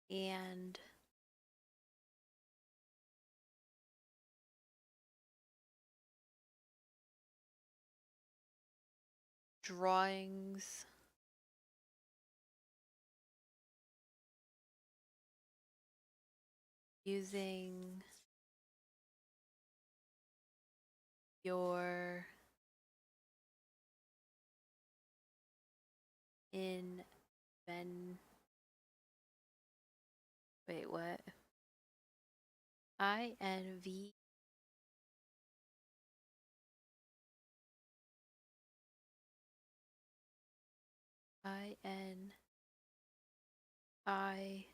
and drawings using your wait, what? INV INIS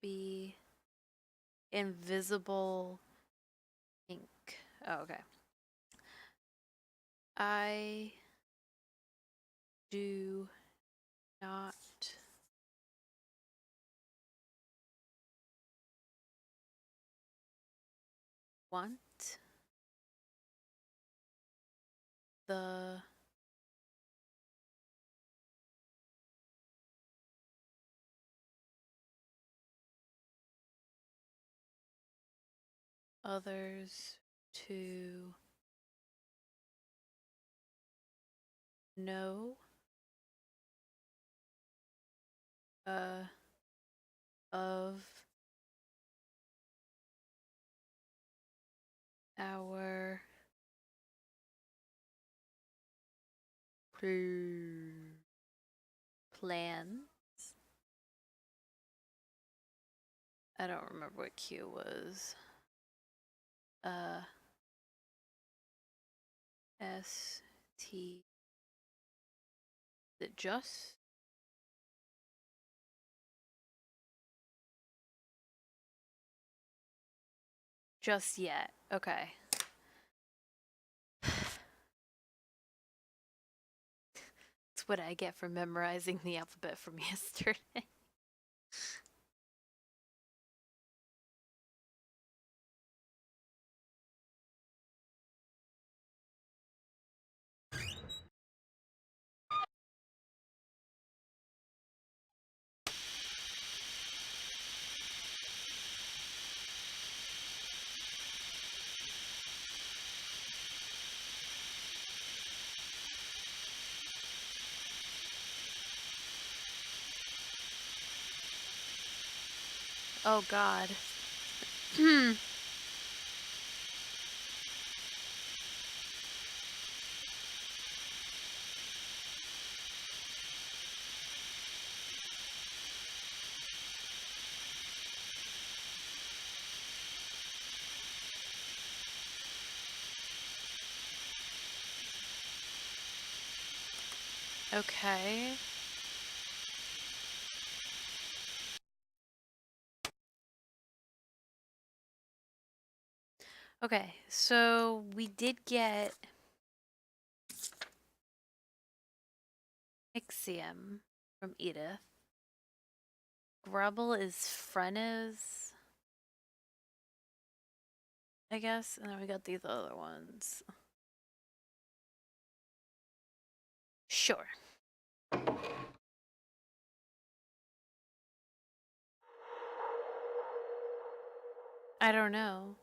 be invisible ink. Oh, okay. I do not want the others to know of our plans. I don't remember what Q was. ST. Is it just yet? Okay. That's what I get for memorizing the alphabet from yesterday. Oh God. Okay. Okay, so we did get Ixiom from Edith. Grubble is Frenez. I guess, and then we got these other ones. Sure. I don't know.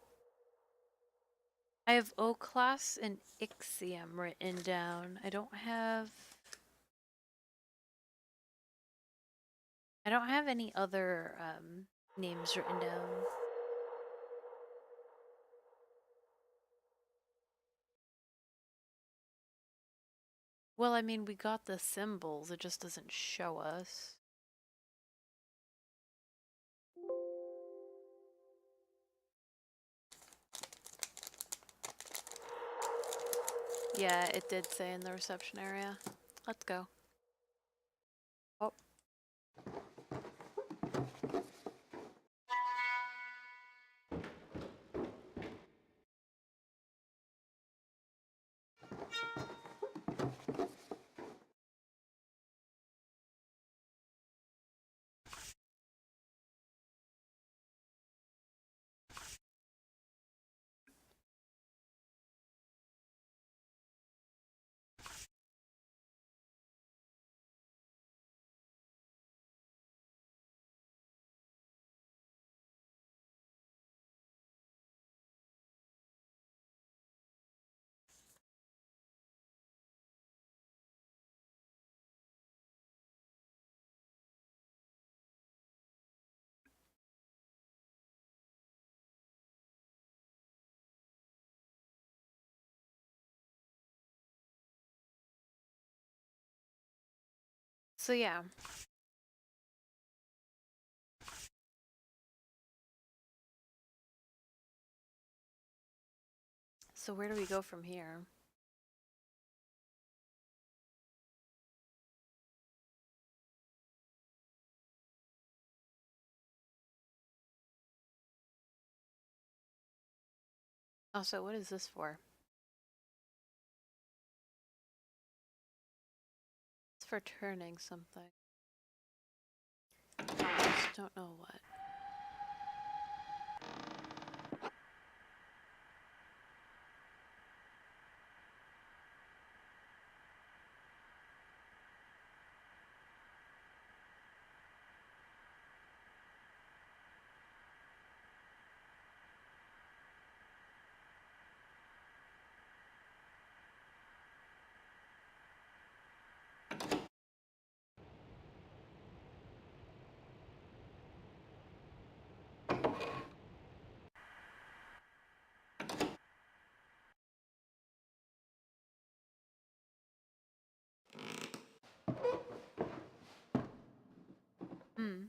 I have O-Class and Ixiom written down. I don't have any other names written down. Well, I mean, we got the symbols, it just doesn't show us. Yeah, it did say in the reception area. Let's go. Oh. So yeah. So where do we go from here? Also, what is this for? It's for turning something. I just don't know what. Hmm.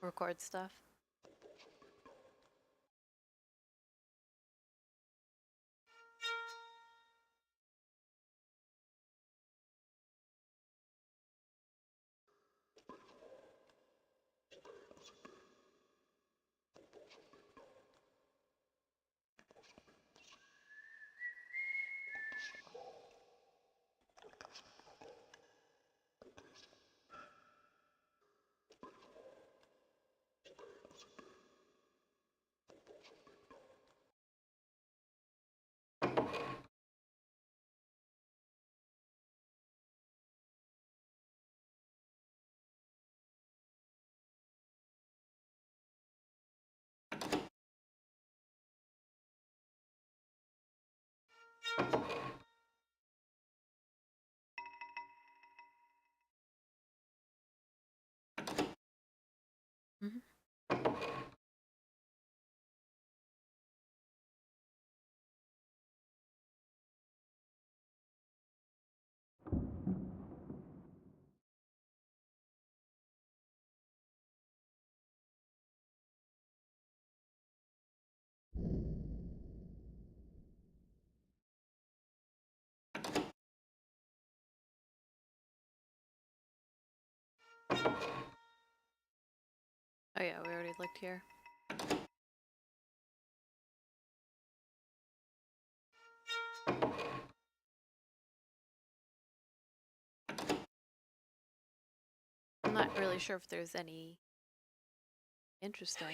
Record stuff. Mm-hmm. Oh yeah, we already looked here. I'm not really sure if there's any interesting.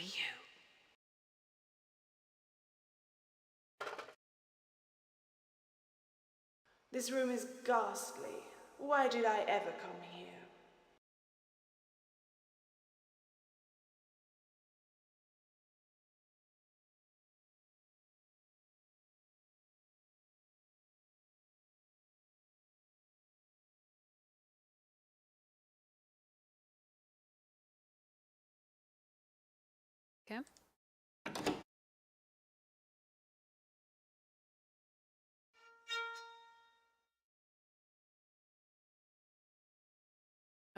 This room is ghastly. Why did I ever come here? Okay.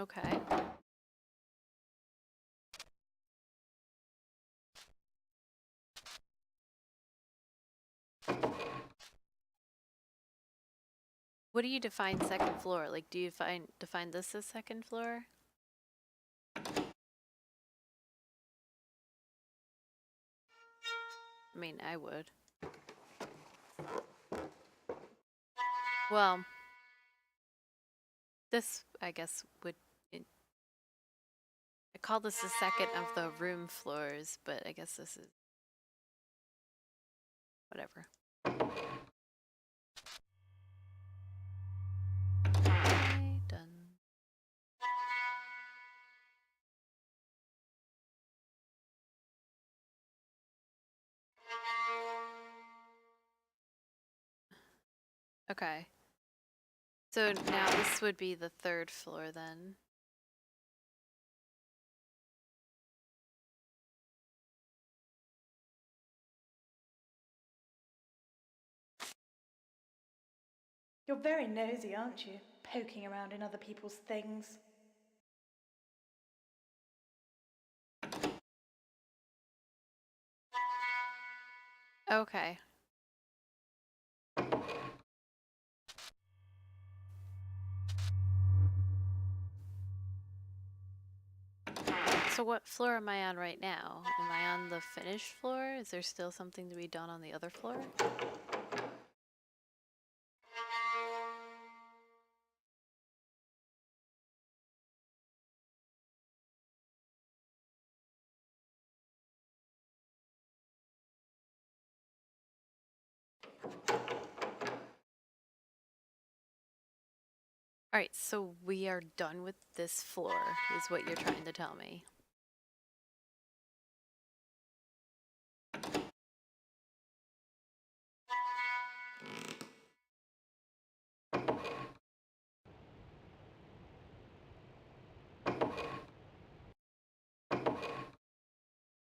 Okay. What do you define second floor? Like, do you define this as second floor? I mean, I would. Well, this, I guess, would... I call this the second of the room floors, but I guess this is... whatever. Okay, done. Okay. So now this would be the third floor then. You're very nosy, aren't you? Poking around in other people's things. Okay. So what floor am I on right now? Am I on the finished floor? Is there still something to be done on the other floor? Alright, so we are done with this floor, is what you're trying to tell me.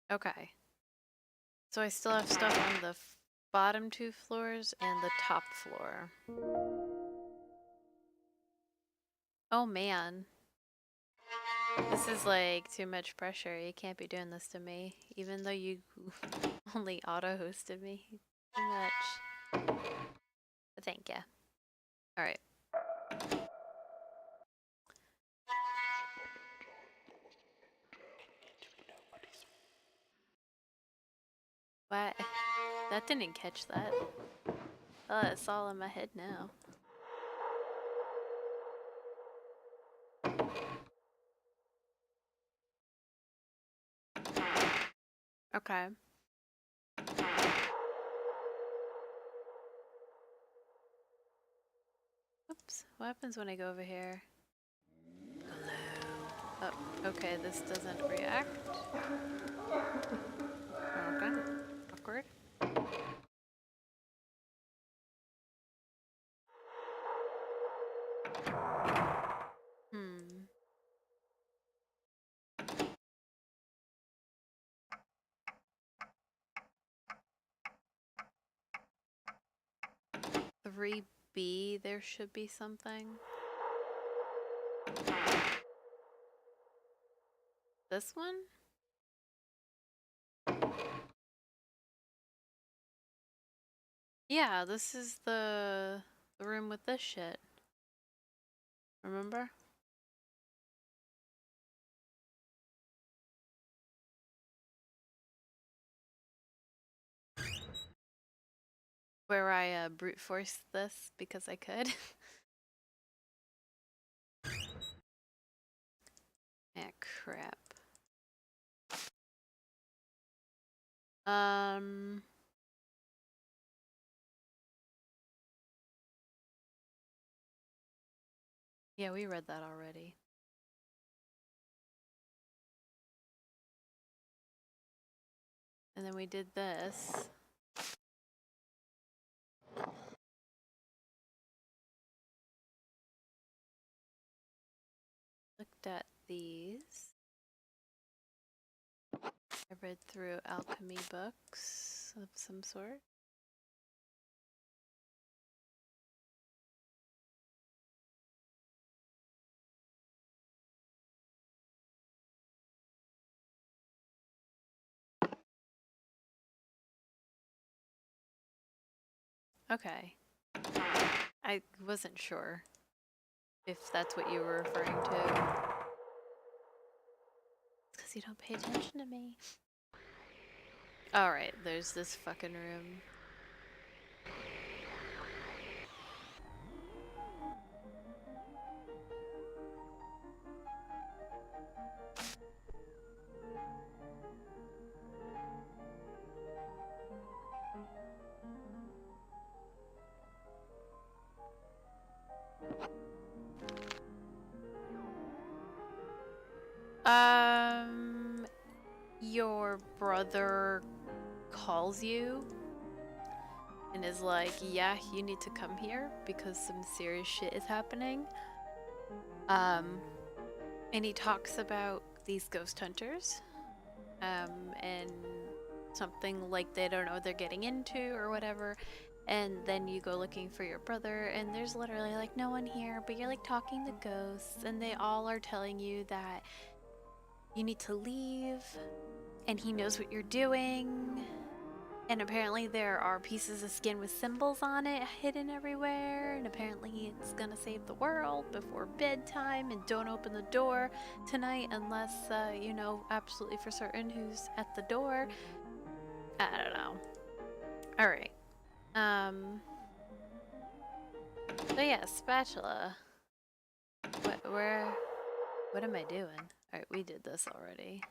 Okay. So I still have stuff on the bottom two floors and the top floor. Oh man. This is like too much pressure. You can't be doing this to me, even though you only auto-hosted me. Too much. But thank ya. Alright. What? That didn't catch that. Oh, it's all in my head now. Okay. Oops. What happens when I go over here? Hello. Oh, okay, this doesn't react. Okay. Awkward. Hmm. Three B, there should be something. This one? Yeah, this is the room with this shit. Remember? where I brute forced this because I could. Ah, crap. Yeah, we read that already. And then we did this. Looked at these. I read through alchemy books of some sort. Okay. I wasn't sure if that's what you were referring to. It's because you don't pay attention to me. Alright, there's this fucking room. Your brother calls you and is like, yeah, you need to come here because some serious shit is happening. And he talks about these ghost hunters, and something like they don't know what they're getting into or whatever. And then you go looking for your brother and there's literally like no one here, but you're like talking to ghosts and they all are telling you that you need to leave and he knows what you're doing. And apparently there are pieces of skin with symbols on it hidden everywhere, and apparently it's gonna save the world before bedtime, and don't open the door tonight unless you know absolutely for certain who's at the door. I don't know. Alright. So yeah, spatula. What am I doing? Alright, we did this already.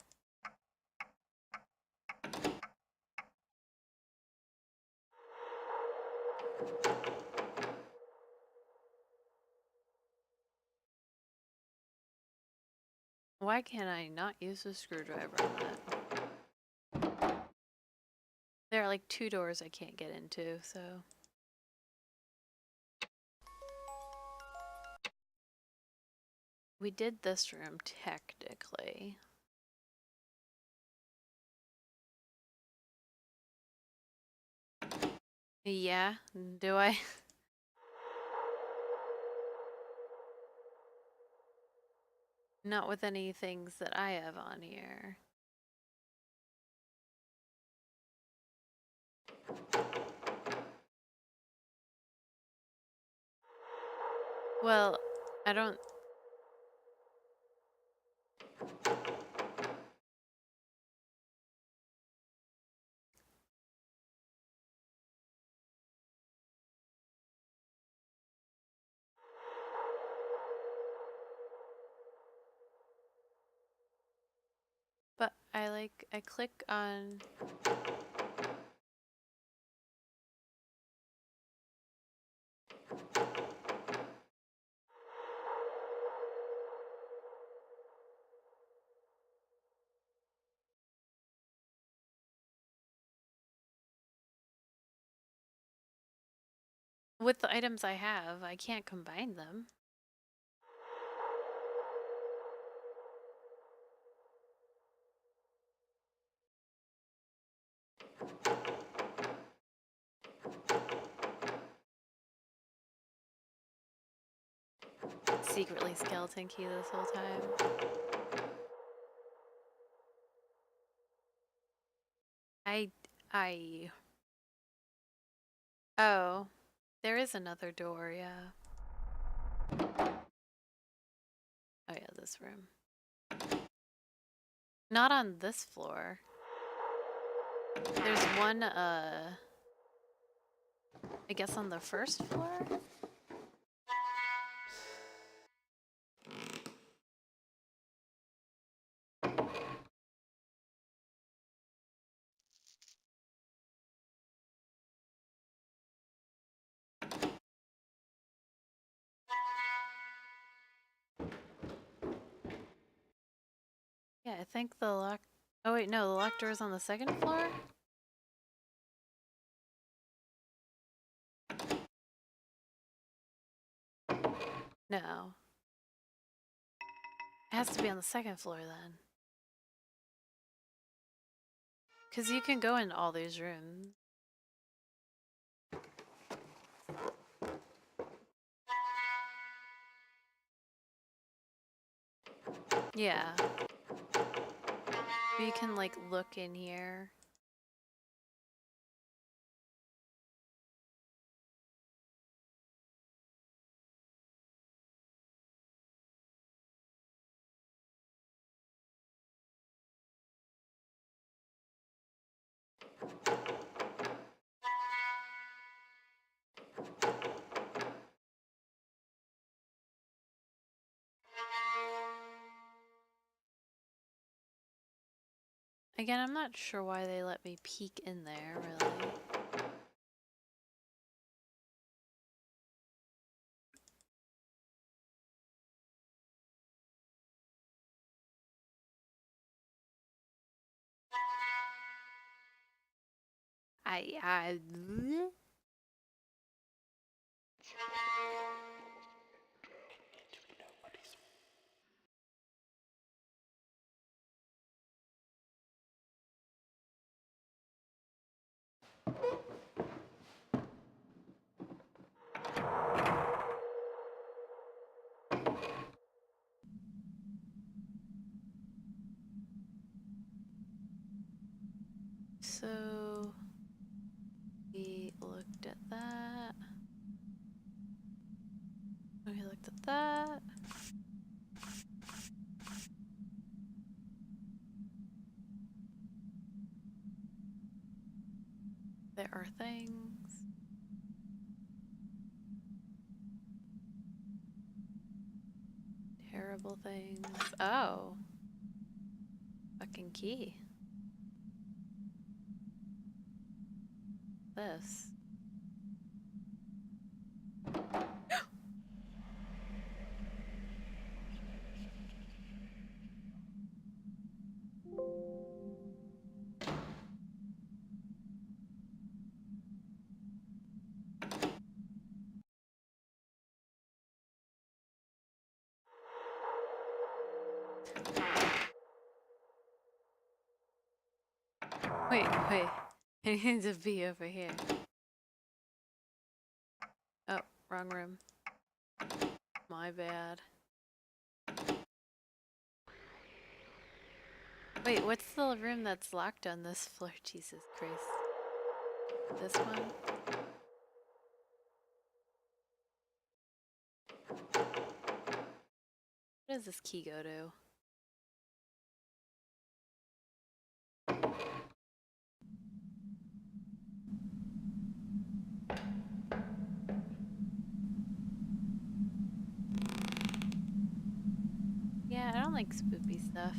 Why can't I not use a screwdriver on that? There are like 2 doors I can't get into, so... We did this room, technically. Yeah, do I? Not with any things that I have on here. Well, I don't... But I click on... With the items I have, I can't combine them. Secretly skeleton key this whole time. Oh, there is another door, yeah. Oh yeah, this room. Not on this floor. There's one, I guess on the first floor? Yeah, I think the lock. Oh, wait, no, the locked door is on the second floor? No. It has to be on the second floor then. Because you can go in all these rooms. Yeah. You can, like, look in here. Again, I'm not sure why they let me peek in there, really. I So we looked at that. We looked at that. There are things. Terrible things. Oh. Fucking key. This. Wait. I need to be over here. Oh, wrong room. My bad. Wait, what's the room that's locked on this floor? Jesus Christ. This one? What does this key go to? Yeah, I don't like spoopy stuff.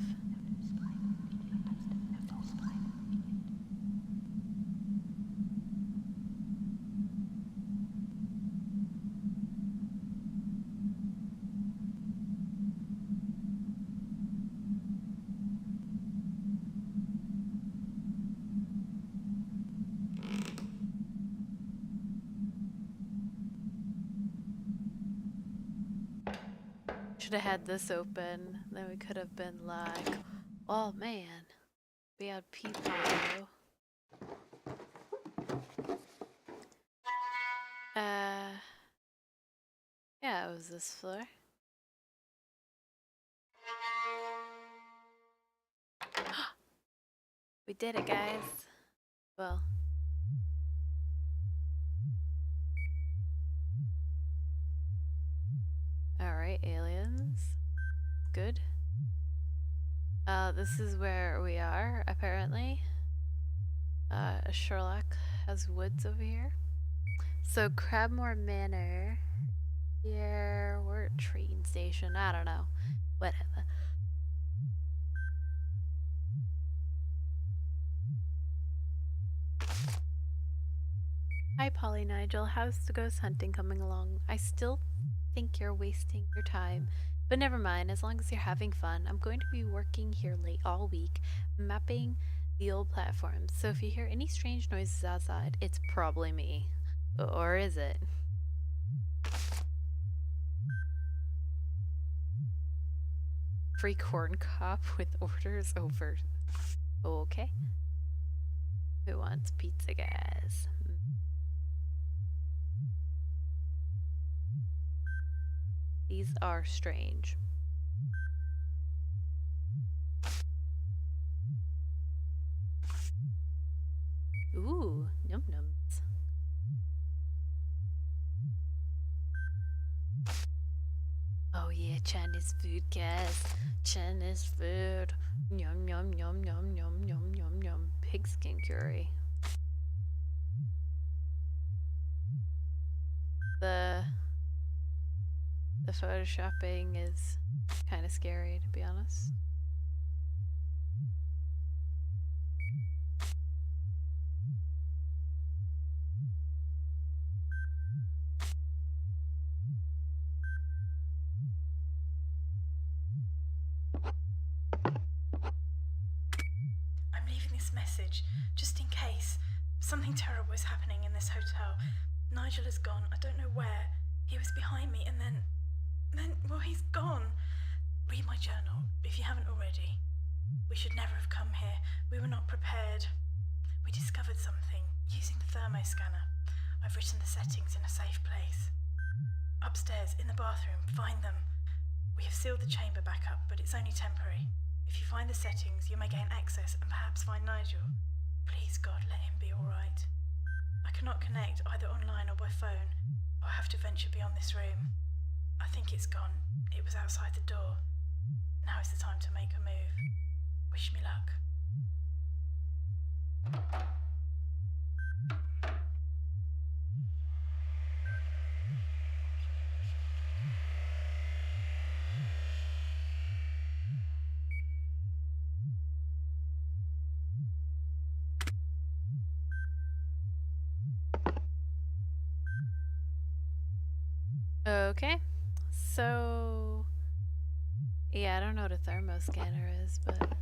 Should have had this open. Then we could have been like, oh man, we had people. Yeah, it was this floor. We did it, guys. Well. Alright, aliens. Good. This is where we are, apparently. Sherlock has woods over here. So Crabmore Manor. Here, we're at a train station. I don't know. Whatever. Hi, Polly Nigel. How's the ghost hunting coming along? I still think you're wasting your time. But never mind, as long as you're having fun. I'm going to be working here late all week, mapping the old platforms. So if you hear any strange noises outside, it's probably me. Or is it? Free corn cop with orders over. Okay. Who wants pizza, guys? These are strange. Ooh, num nums. Oh yeah, Chinese food, guys. Chinese food. Yum yum yum yum yum yum yum yum. Pigskin curry. The photoshopping is kind of scary, to be honest. I'm leaving this message, just in case. Something terrible is happening in this hotel. Nigel is gone, I don't know where. He was behind me and then, well, he's gone. Read my journal, if you haven't already. We should never have come here. We were not prepared. We discovered something, using the thermoscanner. I've written the settings in a safe place. Upstairs, in the bathroom, find them. We have sealed the chamber back up, but it's only temporary. If you find the settings, you may gain access and perhaps find Nigel. Please, God, let him be alright. I cannot connect either online or by phone. I'll have to venture beyond this room. I think it's gone. It was outside the door. Now is the time to make a move. Wish me luck. Okay. So yeah, I don't know what a thermoscanner is, but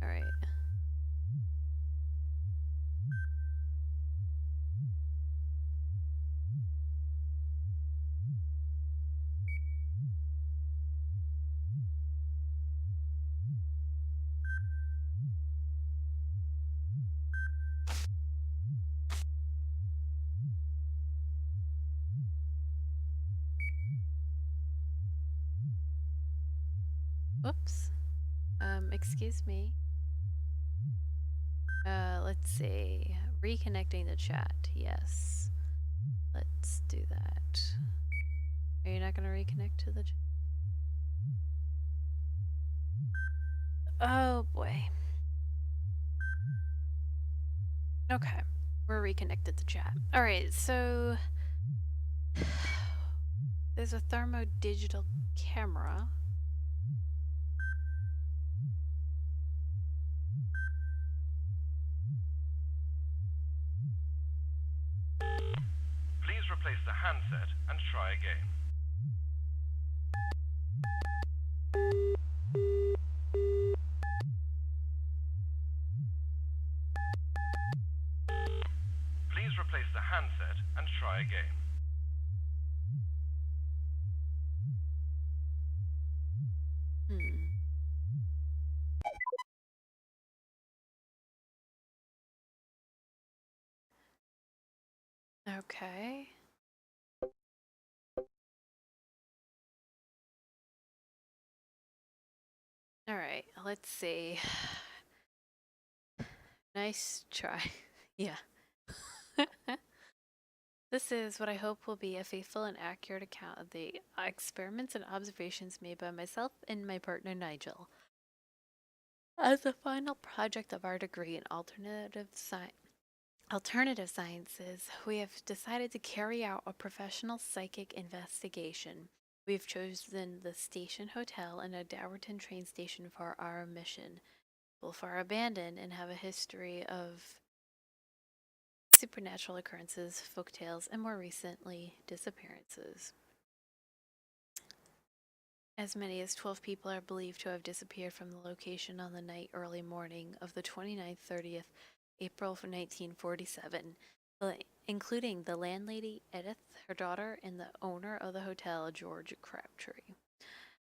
alright. Whoops. Excuse me. Let's see. Reconnecting the chat. Yes. Let's do that. Are you not gonna reconnect to the chat? Oh boy. Okay. We're reconnected to chat. Alright, so there's a thermo digital camera. Please replace the handset and try again. Please replace the handset and try again. Hmm. Okay. Alright, let's see. Nice try. Yeah. This is what I hope will be a faithful and accurate account of the experiments and observations made by myself and my partner Nigel. As a final project of our degree in alternative science. Alternative sciences, we have decided to carry out a professional psychic investigation. We've chosen the Station Hotel and a Dowerton train station for our mission. Both are abandoned and have a history of supernatural occurrences, folk tales, and more recently, disappearances. As many as 12 people are believed to have disappeared from the location on the night early morning of the 29th 30th April of 1947, including the landlady, Edith, her daughter, and the owner of the hotel, George Crabtree.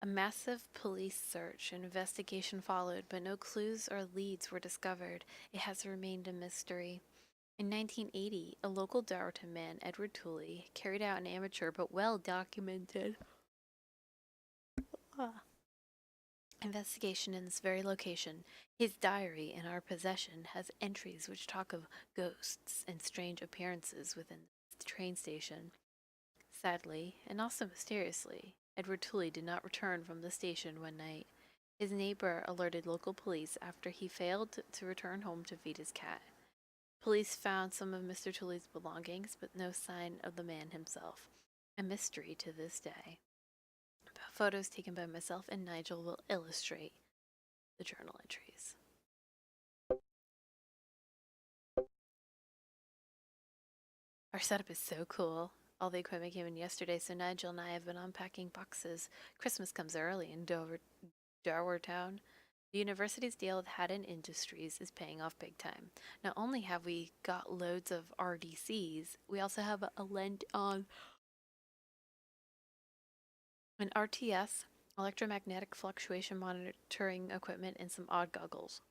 A massive police search and investigation followed, but no clues or leads were discovered. It has remained a mystery. In 1980, a local Dowerton man, Edward Tooley, carried out an amateur but well documented investigation in this very location. His diary in our possession has entries which talk of ghosts and strange appearances within the train station. Sadly, and also mysteriously, Edward Tooley did not return from the station one night. His neighbor alerted local police after he failed to return home to feed his cat. Police found some of Mr. Tooley's belongings, but no sign of the man himself. A mystery to this day. Photos taken by myself and Nigel will illustrate the journal entries. Our setup is so cool. All the equipment came in yesterday, so Nigel and I have been unpacking boxes. Christmas comes early in Dowertown. The university's deal with Haddon Industries is paying off big time. Not only have we got loads of RDCs, we also have a lent on an RTS, electromagnetic fluctuation monitoring equipment, and some odd goggles.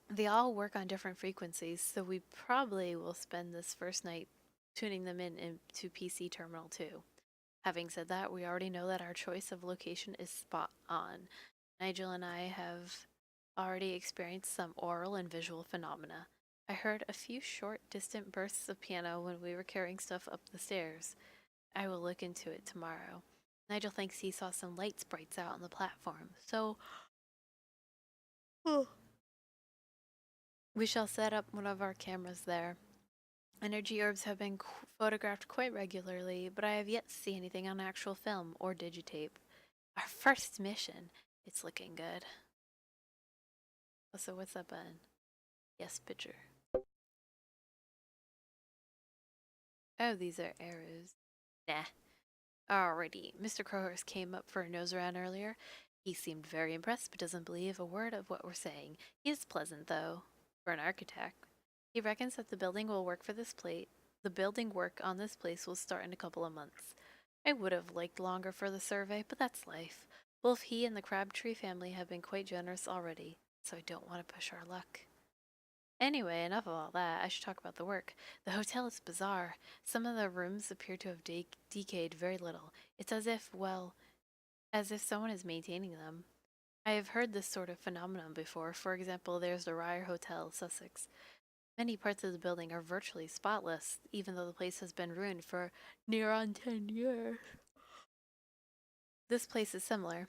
They all work on different frequencies, so we probably will spend this first night tuning them in into PC Terminal 2. Having said that, we already know that our choice of location is spot on. Nigel and I have already experienced some aural and visual phenomena. I heard a few short, distant bursts of piano when we were carrying stuff up the stairs. I will look into it tomorrow. Nigel thinks he saw some light sprites out on the platform, so we shall set up one of our cameras there. Energy orbs have been photographed quite regularly, but I have yet to see anything on actual film or digitape. Our first mission. It's looking good. So what's that button? Yes, picture. Oh, these are arrows. Nah. Alrighty. Mr. Crowhurst came up for a nose around earlier. He seemed very impressed, but doesn't believe a word of what we're saying. He is pleasant, though, for an architect. He reckons that the building will work for this plate. The building work on this place will start in a couple of months. I would have liked longer for the survey, but that's life. Both he and the Crabtree family have been quite generous already, so I don't want to push our luck. Anyway, enough of all that. I should talk about the work. The hotel is bizarre. Some of the rooms appear to have decayed very little. It's as if, well, as if someone is maintaining them. I have heard this sort of phenomenon before. For example, there's the Ryer Hotel, Sussex. Many parts of the building are virtually spotless, even though the place has been ruined for near on 10 years. This place is similar.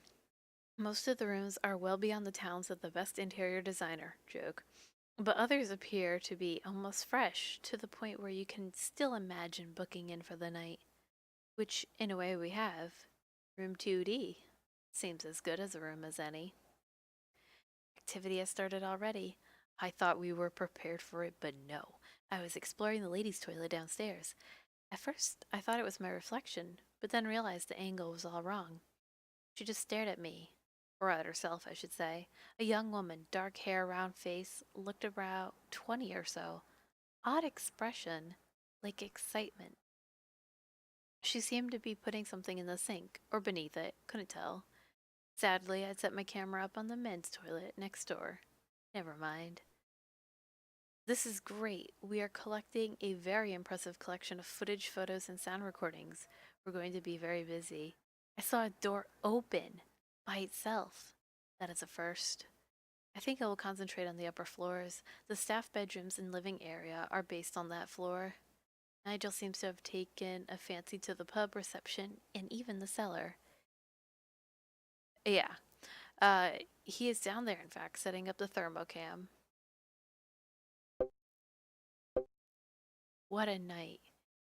Most of the rooms are well beyond the talents of the best interior designer, joke. But others appear to be almost fresh, to the point where you can still imagine booking in for the night. Which, in a way, we have. Room 2D. Seems as good as a room as any. Activity has started already. I thought we were prepared for it, but no. I was exploring the ladies' toilet downstairs. At first, I thought it was my reflection, but then realized the angle was all wrong. She just stared at me. Or at herself, I should say. A young woman, dark hair, round face, looked about 20 or so. Odd expression, like excitement. She seemed to be putting something in the sink, or beneath it, couldn't tell. Sadly, I'd set my camera up on the men's toilet next door. Never mind. This is great. We are collecting a very impressive collection of footage, photos, and sound recordings. We're going to be very busy. I saw a door open by itself. That is a first. I think I will concentrate on the upper floors. The staff bedrooms and living area are based on that floor. Nigel seems to have taken a fancy to the pub reception and even the cellar. Yeah. He is down there, in fact, setting up the thermocam. What a night.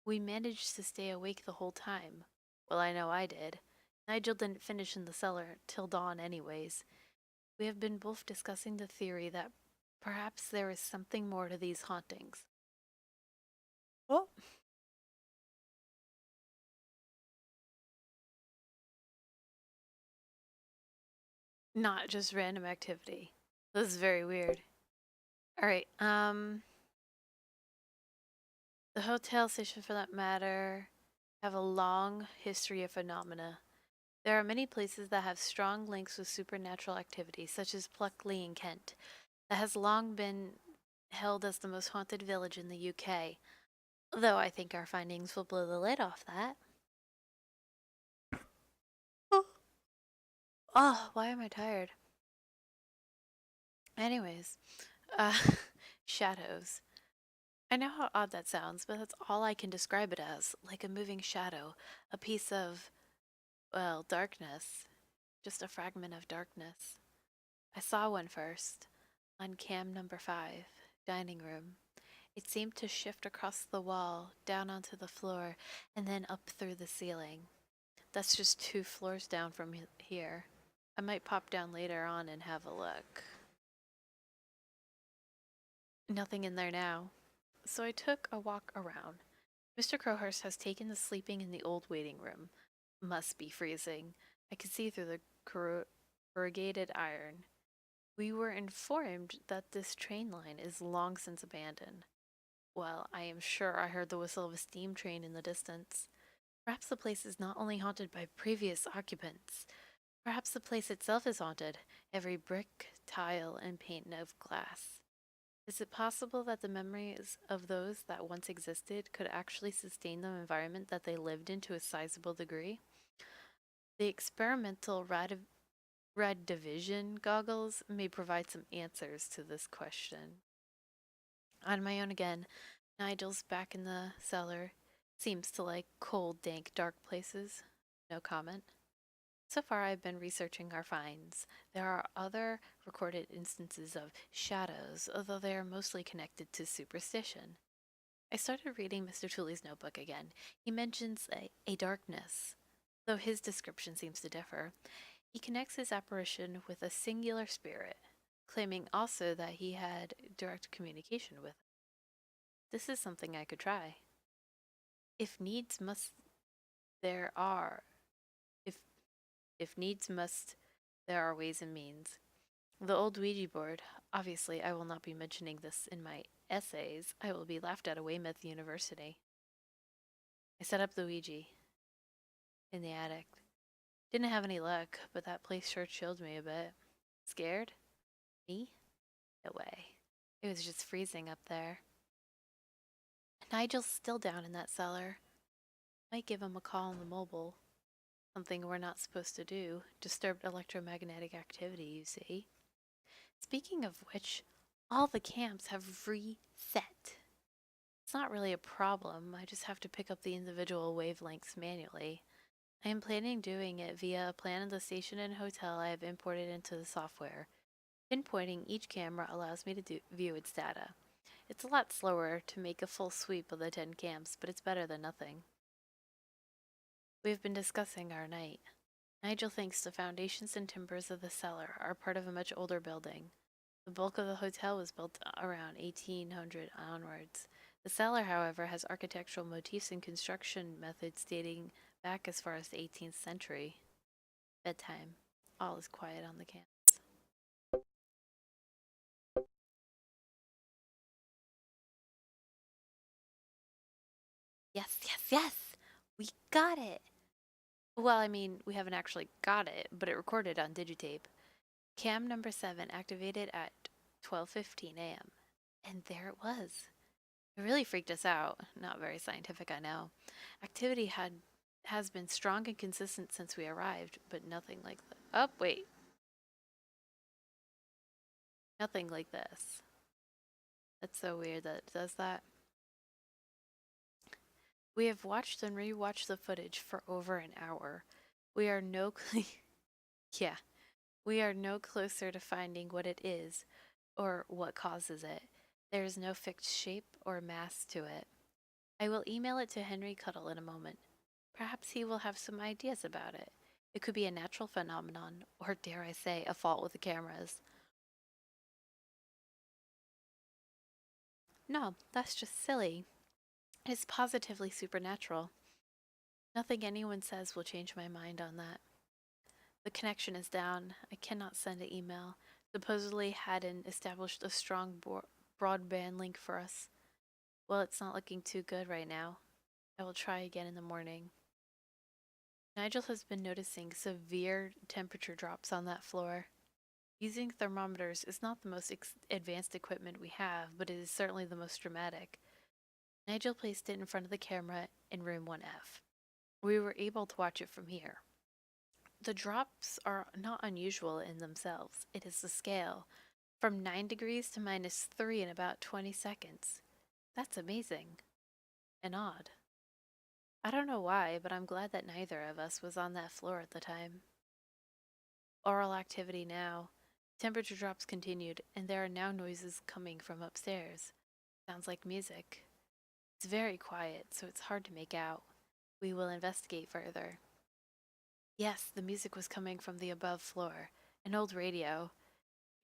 We managed to stay awake the whole time. Well, I know I did. Nigel didn't finish in the cellar till dawn, anyways. We have been both discussing the theory that perhaps there is something more to these hauntings. Oh. Not just random activity. This is very weird. Alright, the hotel station, for that matter, have a long history of phenomena. There are many places that have strong links with supernatural activity, such as Pluckley in Kent, that has long been held as the most haunted village in the UK, though I think our findings will blow the lid off that. Oh, why am I tired? Anyways, uh, shadows. I know how odd that sounds, but that's all I can describe it as, like a moving shadow, a piece of, well, darkness, just a fragment of darkness. I saw one first, on cam number 5, dining room. It seemed to shift across the wall, down onto the floor, and then up through the ceiling. That's just 2 floors down from here. I might pop down later on and have a look. Nothing in there now. So I took a walk around. Mr. Crowhurst has taken to sleeping in the old waiting room. Must be freezing. I could see through the corrugated iron. We were informed that this train line is long since abandoned. Well, I am sure I heard the whistle of a steam train in the distance. Perhaps the place is not only haunted by previous occupants. Perhaps the place itself is haunted, every brick, tile, and pane of glass. Is it possible that the memories of those that once existed could actually sustain the environment that they lived in to a sizable degree? The experimental red division goggles may provide some answers to this question. On my own again, Nigel's back in the cellar. Seems to like cold, dank, dark places. No comment. So far, I've been researching our finds. There are other recorded instances of shadows, although they are mostly connected to superstition. I started reading Mr. Tooley's notebook again. He mentions a darkness, though his description seems to differ. He connects his apparition with a singular spirit, claiming also that he had direct communication with it. This is something I could try. If needs must, there are. If needs must, there are ways and means. The old Ouija board. Obviously, I will not be mentioning this in my essays. I will be laughed at at Weymouth University. I set up the Ouija in the attic. Didn't have any luck, but that place sure chilled me a bit. Scared? Me? No way. It was just freezing up there. Nigel's still down in that cellar. Might give him a call on the mobile. Something we're not supposed to do. Disturbed electromagnetic activity, you see. Speaking of which, all the camps have reset. It's not really a problem. I just have to pick up the individual wavelengths manually. I am planning doing it via a plan of the station and hotel I have imported into the software. Pinpointing each camera allows me to view its data. It's a lot slower to make a full sweep of the 10 camps, but it's better than nothing. We have been discussing our night. Nigel thinks the foundations and timbers of the cellar are part of a much older building. The bulk of the hotel was built around 1800 onwards. The cellar, however, has architectural motifs and construction methods dating back as far as the 18th century. Bedtime. All is quiet on the campus. Yes, yes, yes! We got it! Well, I mean, we haven't actually got it, but it recorded on Digitape. Cam number 7 activated at 12:15 a.m. And there it was. It really freaked us out. Not very scientific, I know. Activity has been strong and consistent since we arrived, but nothing like that. Oh, wait. Nothing like this. That's so weird that it does that. We have watched and rewatched the footage for over an hour. We are yeah. We are no closer to finding what it is or what causes it. There is no fixed shape or mass to it. I will email it to Henry Cuddle in a moment. Perhaps he will have some ideas about it. It could be a natural phenomenon, or dare I say, a fault with the cameras. No, that's just silly. It is positively supernatural. Nothing anyone says will change my mind on that. The connection is down. I cannot send an email. Supposedly hadn't established a strong broadband link for us. Well, it's not looking too good right now. I will try again in the morning. Nigel has been noticing severe temperature drops on that floor. Using thermometers is not the most advanced equipment we have, but it is certainly the most dramatic. Nigel placed it in front of the camera in room 1F. We were able to watch it from here. The drops are not unusual in themselves. It is the scale, from 9 degrees to -3 in about 20 seconds. That's amazing. And odd. I don't know why, but I'm glad that neither of us was on that floor at the time. Oral activity now. Temperature drops continued, and there are now noises coming from upstairs. Sounds like music. It's very quiet, so it's hard to make out. We will investigate further. Yes, the music was coming from the above floor. An old radio.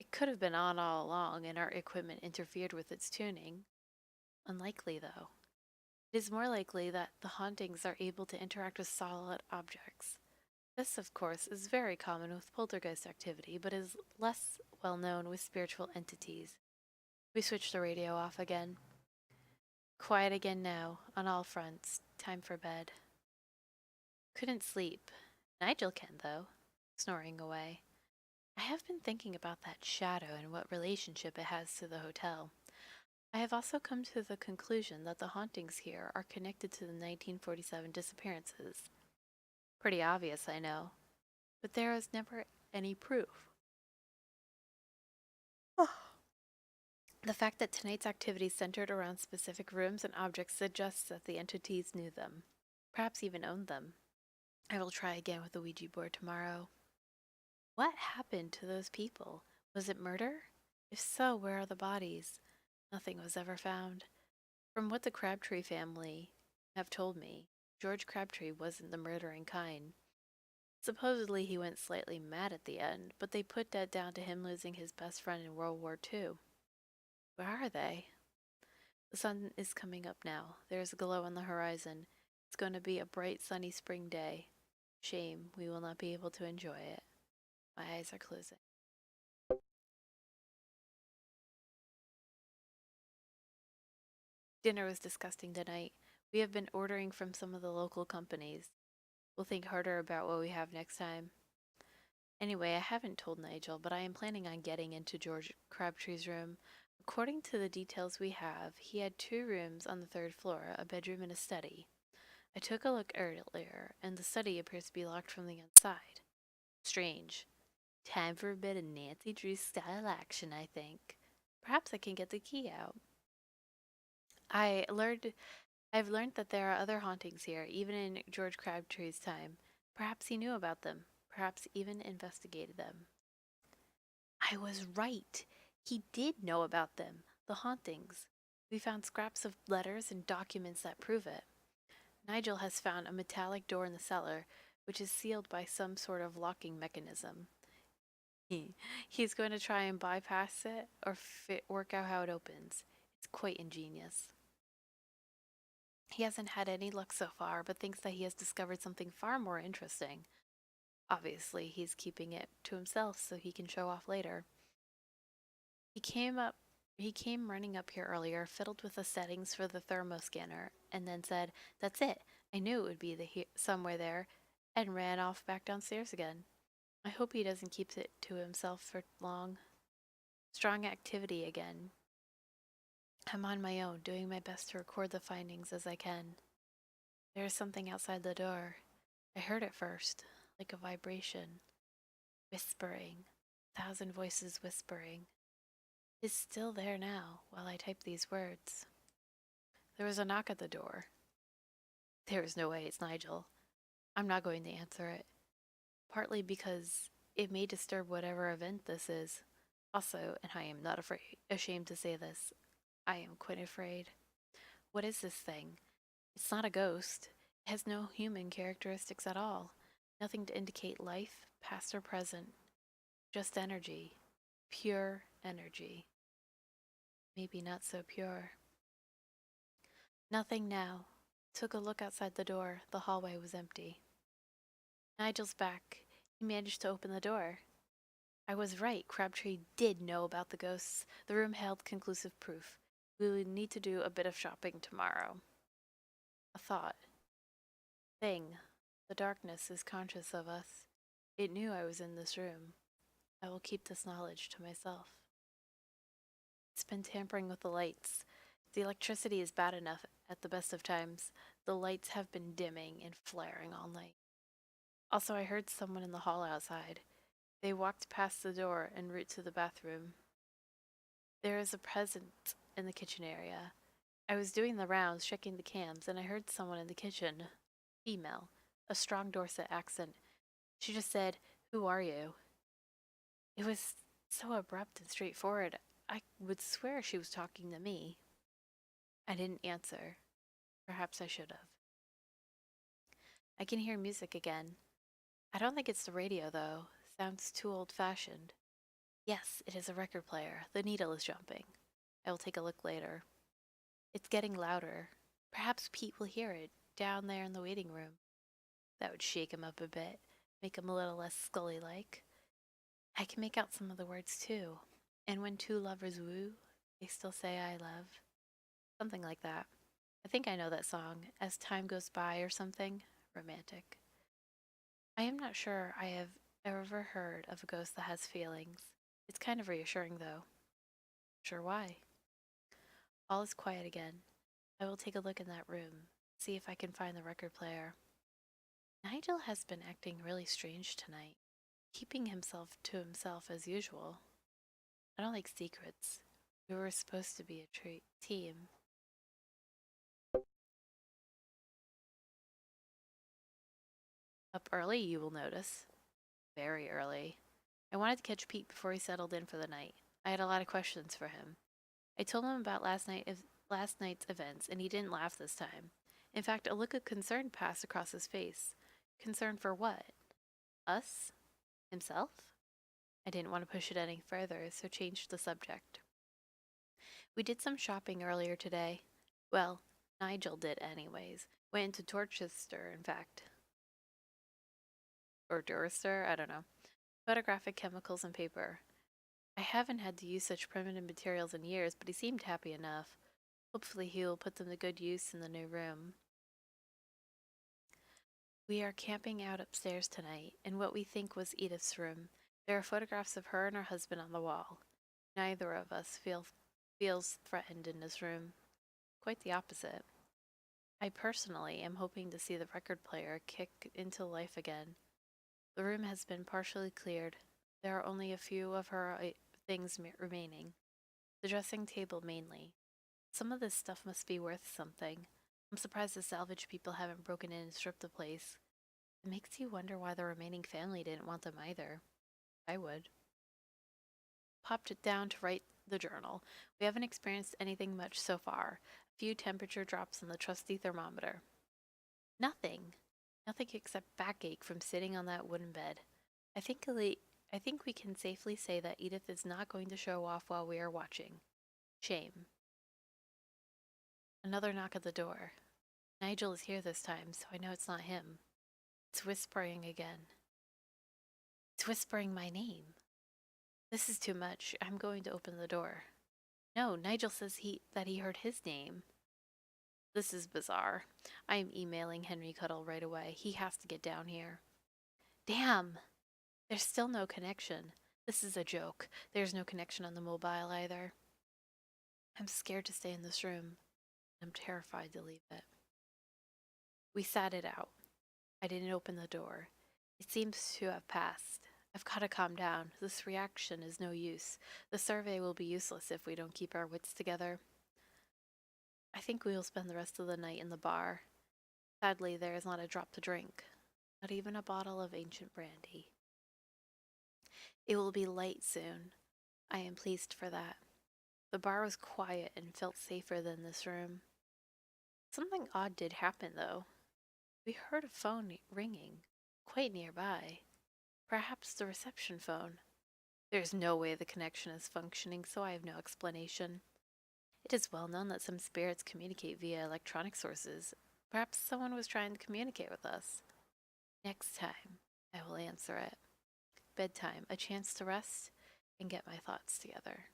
It could have been on all along, and our equipment interfered with its tuning. Unlikely, though. It is more likely that the hauntings are able to interact with solid objects. This, of course, is very common with poltergeist activity, but is less well known with spiritual entities. We switch the radio off again. Quiet again now, on all fronts. Time for bed. Couldn't sleep. Nigel can, though, snoring away. I have been thinking about that shadow and what relationship it has to the hotel. I have also come to the conclusion that the hauntings here are connected to the 1947 disappearances. Pretty obvious, I know, but there is never any proof. The fact that tonight's activities centered around specific rooms and objects suggests that the entities knew them, perhaps even owned them. I will try again with the Ouija board tomorrow. What happened to those people? Was it murder? If so, where are the bodies? Nothing was ever found. From what the Crabtree family have told me, George Crabtree wasn't the murdering kind. Supposedly he went slightly mad at the end, but they put that down to him losing his best friend in World War II. Where are they? The sun is coming up now. There is a glow on the horizon. It's going to be a bright, sunny spring day. Shame we will not be able to enjoy it. My eyes are closing. Dinner was disgusting tonight. We have been ordering from some of the local companies. We'll think harder about what we have next time. Anyway, I haven't told Nigel, but I am planning on getting into George Crabtree's room. According to the details we have, he had 2 rooms on the 3rd floor, a bedroom and a study. I took a look earlier, and the study appears to be locked from the inside. Strange. Time for a bit of Nancy Drew style action, I think. Perhaps I can get the key out. I've learned that there are other hauntings here, even in George Crabtree's time. Perhaps he knew about them. Perhaps even investigated them. I was right. He did know about them, the hauntings. We found scraps of letters and documents that prove it. Nigel has found a metallic door in the cellar, which is sealed by some sort of locking mechanism. He's going to try and bypass it or work out how it opens. It's quite ingenious. He hasn't had any luck so far, but thinks that he has discovered something far more interesting. Obviously, he's keeping it to himself so he can show off later. He came running up here earlier, fiddled with the settings for the thermoscanner, and then said, "That's it. I knew it would be somewhere there," and ran off back downstairs again. I hope he doesn't keep it to himself for long. Strong activity again. I'm on my own, doing my best to record the findings as I can. There is something outside the door. I heard it first, like a vibration. Whispering. 1,000 voices whispering. It's still there now, while I type these words. There was a knock at the door. There is no way it's Nigel. I'm not going to answer it. Partly because it may disturb whatever event this is. Also, and I am not ashamed to say this, I am quite afraid. What is this thing? It's not a ghost. It has no human characteristics at all. Nothing to indicate life, past or present. Just energy. Pure energy. Maybe not so pure. Nothing now. Took a look outside the door. The hallway was empty. Nigel's back. He managed to open the door. I was right. Crabtree did know about the ghosts. The room held conclusive proof. We would need to do a bit of shopping tomorrow. A thought. Thing. The darkness is conscious of us. It knew I was in this room. I will keep this knowledge to myself. It's been tampering with the lights. The electricity is bad enough at the best of times. The lights have been dimming and flaring all night. Also, I heard someone in the hall outside. They walked past the door en route to the bathroom. There is a present in the kitchen area. I was doing the rounds, checking the cams, and I heard someone in the kitchen. Female. A strong Dorset accent. She just said, "Who are you?" It was so abrupt and straightforward. I would swear she was talking to me. I didn't answer. Perhaps I should have. I can hear music again. I don't think it's the radio, though. Sounds too old-fashioned. Yes, it is a record player. The needle is jumping. I will take a look later. It's getting louder. Perhaps Pete will hear it, down there in the waiting room. That would shake him up a bit, make him a little less Scully-like. I can make out some of the words, too. And when two lovers woo, they still say I love. Something like that. I think I know that song, As Time Goes By or something. Romantic. I am not sure I have ever heard of a ghost that has feelings. It's kind of reassuring, though. Sure why. All is quiet again. I will take a look in that room, see if I can find the record player. Nigel has been acting really strange tonight, keeping himself to himself as usual. I don't like secrets. We were supposed to be a team. Up early, you will notice. Very early. I wanted to catch Pete before he settled in for the night. I had a lot of questions for him. I told him about last night's events, and he didn't laugh this time. In fact, a look of concern passed across his face. Concern for what? Us? Himself? I didn't want to push it any further, so changed the subject. We did some shopping earlier today. Well, Nigel did anyways. Went into Dorchester, in fact. Or Durster, I don't know. Photographic chemicals and paper. I haven't had to use such primitive materials in years, but he seemed happy enough. Hopefully he will put them to good use in the new room. We are camping out upstairs tonight, in what we think was Edith's room. There are photographs of her and her husband on the wall. Neither of us feels threatened in this room. Quite the opposite. I personally am hoping to see the record player kick into life again. The room has been partially cleared. There are only a few of her things remaining. The dressing table mainly. Some of this stuff must be worth something. I'm surprised the salvage people haven't broken in and stripped the place. It makes you wonder why the remaining family didn't want them either. I would. Popped it down to write the journal. We haven't experienced anything much so far. A few temperature drops on the trusty thermometer. Nothing. Nothing except backache from sitting on that wooden bed. I think we can safely say that Edith is not going to show off while we are watching. Shame. Another knock at the door. Nigel is here this time, so I know it's not him. It's whispering again. It's whispering my name. This is too much. I'm going to open the door. No, Nigel says that he heard his name. This is bizarre. I am emailing Henry Cuddle right away. He has to get down here. Damn! There's still no connection. This is a joke. There's no connection on the mobile either. I'm scared to stay in this room. I'm terrified to leave it. We sat it out. I didn't open the door. It seems to have passed. I've got to calm down. This reaction is no use. The survey will be useless if we don't keep our wits together. I think we will spend the rest of the night in the bar. Sadly, there is not a drop to drink. Not even a bottle of ancient brandy. It will be light soon. I am pleased for that. The bar was quiet and felt safer than this room. Something odd did happen, though. We heard a phone ringing, quite nearby. Perhaps the reception phone. There's no way the connection is functioning, so I have no explanation. It is well known that some spirits communicate via electronic sources. Perhaps someone was trying to communicate with us. Next time, I will answer it. Bedtime, a chance to rest and get my thoughts together.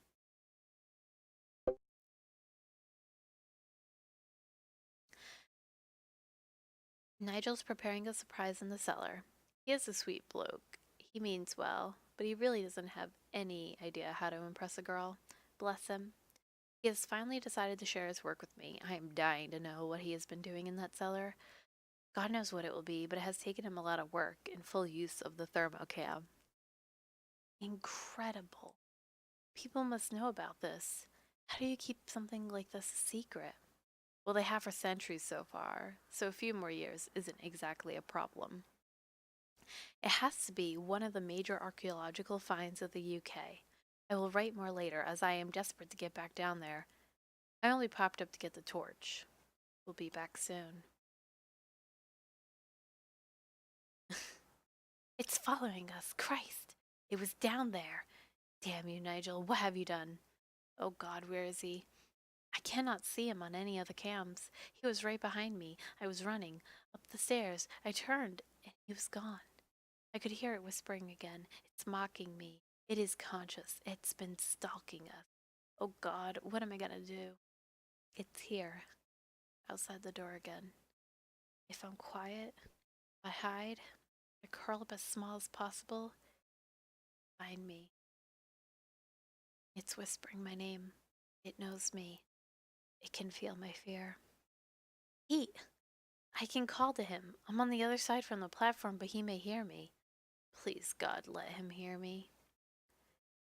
Nigel's preparing a surprise in the cellar. He is a sweet bloke. He means well, but he really doesn't have any idea how to impress a girl. Bless him. He has finally decided to share his work with me. I am dying to know what he has been doing in that cellar. God knows what it will be, but it has taken him a lot of work and full use of the thermocam. Incredible. People must know about this. How do you keep something like this a secret? Well, they have for centuries so far, so a few more years isn't exactly a problem. It has to be one of the major archaeological finds of the UK. I will write more later, as I am desperate to get back down there. I only popped up to get the torch. We'll be back soon. It's following us. Christ! It was down there. Damn you, Nigel. What have you done? Oh God, where is he? I cannot see him on any of the cams. He was right behind me. I was running up the stairs. I turned, and he was gone. I could hear it whispering again. It's mocking me. It is conscious. It's been stalking us. Oh God, what am I gonna do? It's here, outside the door again. If I'm quiet, I hide, I curl up as small as possible, find me. It's whispering my name. It knows me. It can feel my fear. He! I can call to him. I'm on the other side from the platform, but he may hear me. Please, God, let him hear me.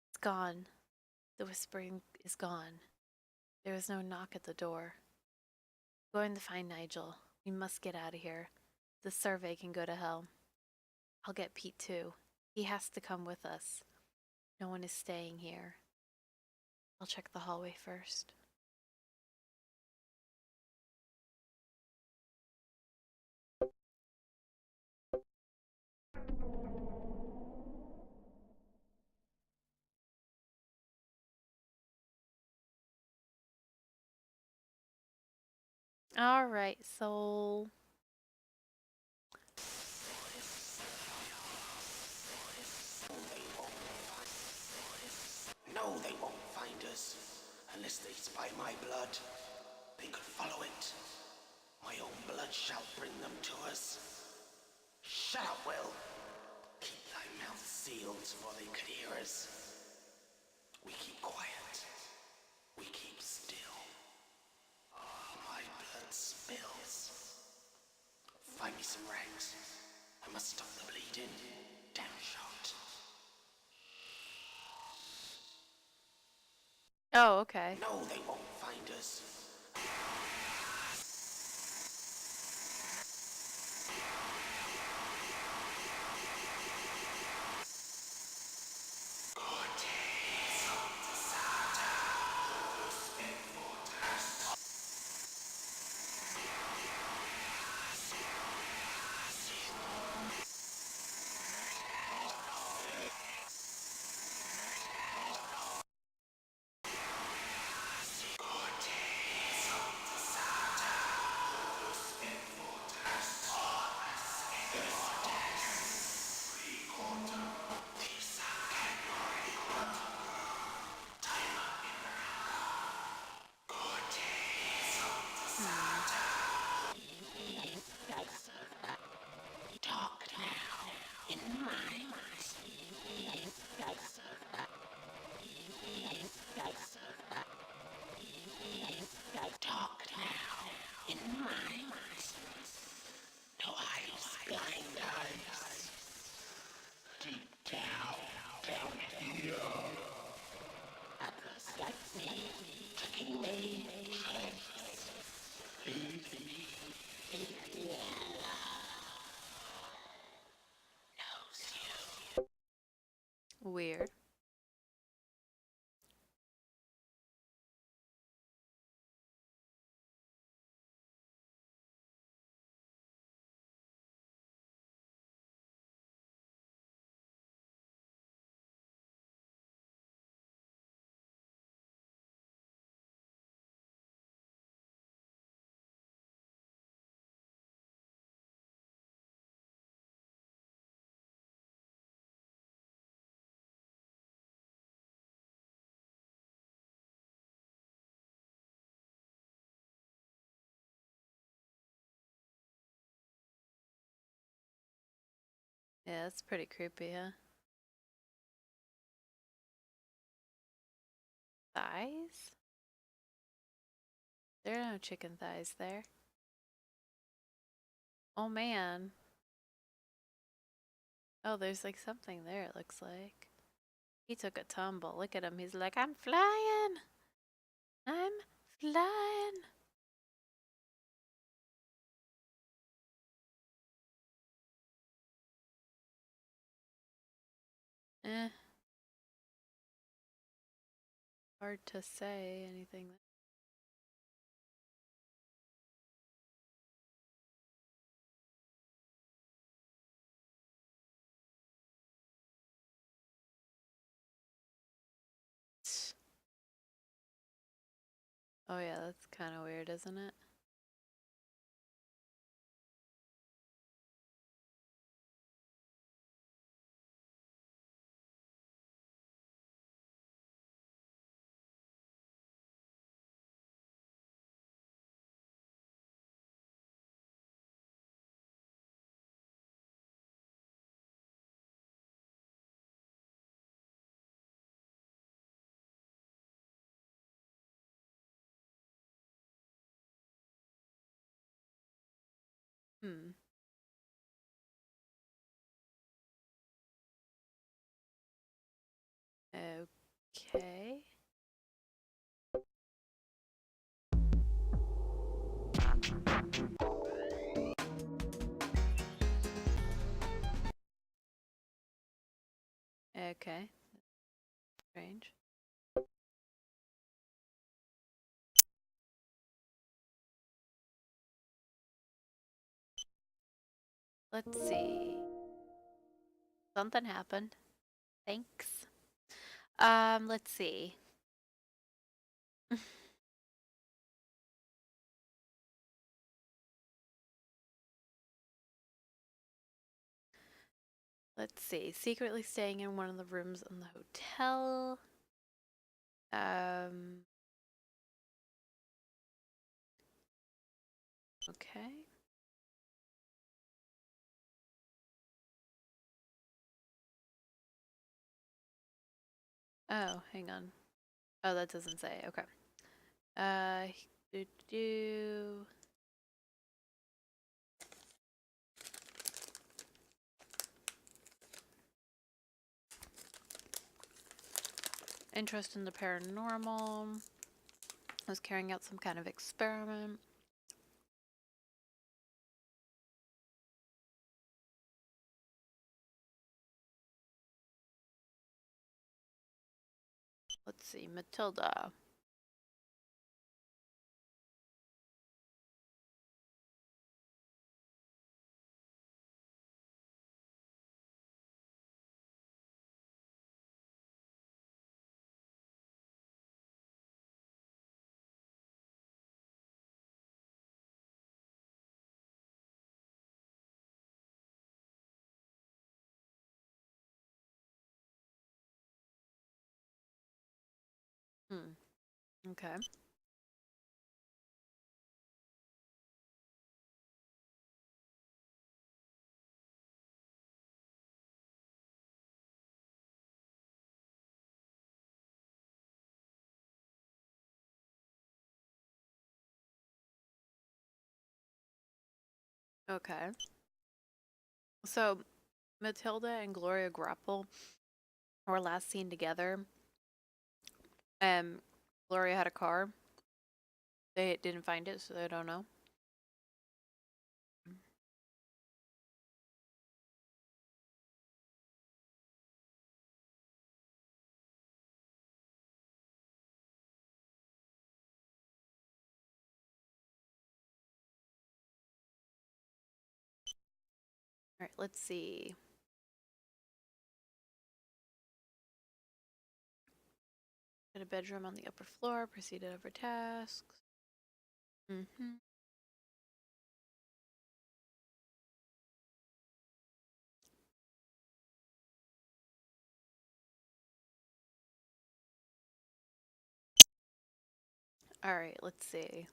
It's gone. The whispering is gone. There is no knock at the door. I'm going to find Nigel. We must get out of here. The survey can go to hell. I'll get Pete too. He has to come with us. No one is staying here. I'll check the hallway first. Alright, so No, they won't find us. Unless they spy my blood. They could follow it. My own blood shall bring them to us. Shut up, Will. Keep thy mouth sealed for they could hear us. We keep quiet. We keep still. My blood spills. Find me some rags. I must stop the bleeding. Damn shot. oh, okay. No, they won't find us. Talk now. In my Talk now. In my No eyes, blind eyes. Deep down here. Like me, taking me. Weird. Yeah, that's pretty creepy, huh? Thighs? There are no chicken thighs there. Oh man. Oh, there's like something there, it looks like. He took a tumble. Look at him. He's like, I'm flying. I'm flying. Eh. Hard to say anything. Oh yeah, that's kind of weird, isn't it? Hmm. Okay. Okay. Strange. Let's see. Something happened. Thanks. Let's see. Let's see. Secretly staying in one of the rooms in the hotel. Okay. Oh, hang on. Oh, that doesn't say. Okay. Do do. Interest in the paranormal. Was carrying out some kind of experiment. Let's see, Matilda. Hmm. Okay. Okay. So Matilda and Gloria Grapple were last seen together. Gloria had a car. They didn't find it, so they don't know. All right, let's see. Had a bedroom on the upper floor, proceeded over tasks. Mm-hmm. All right, let's see.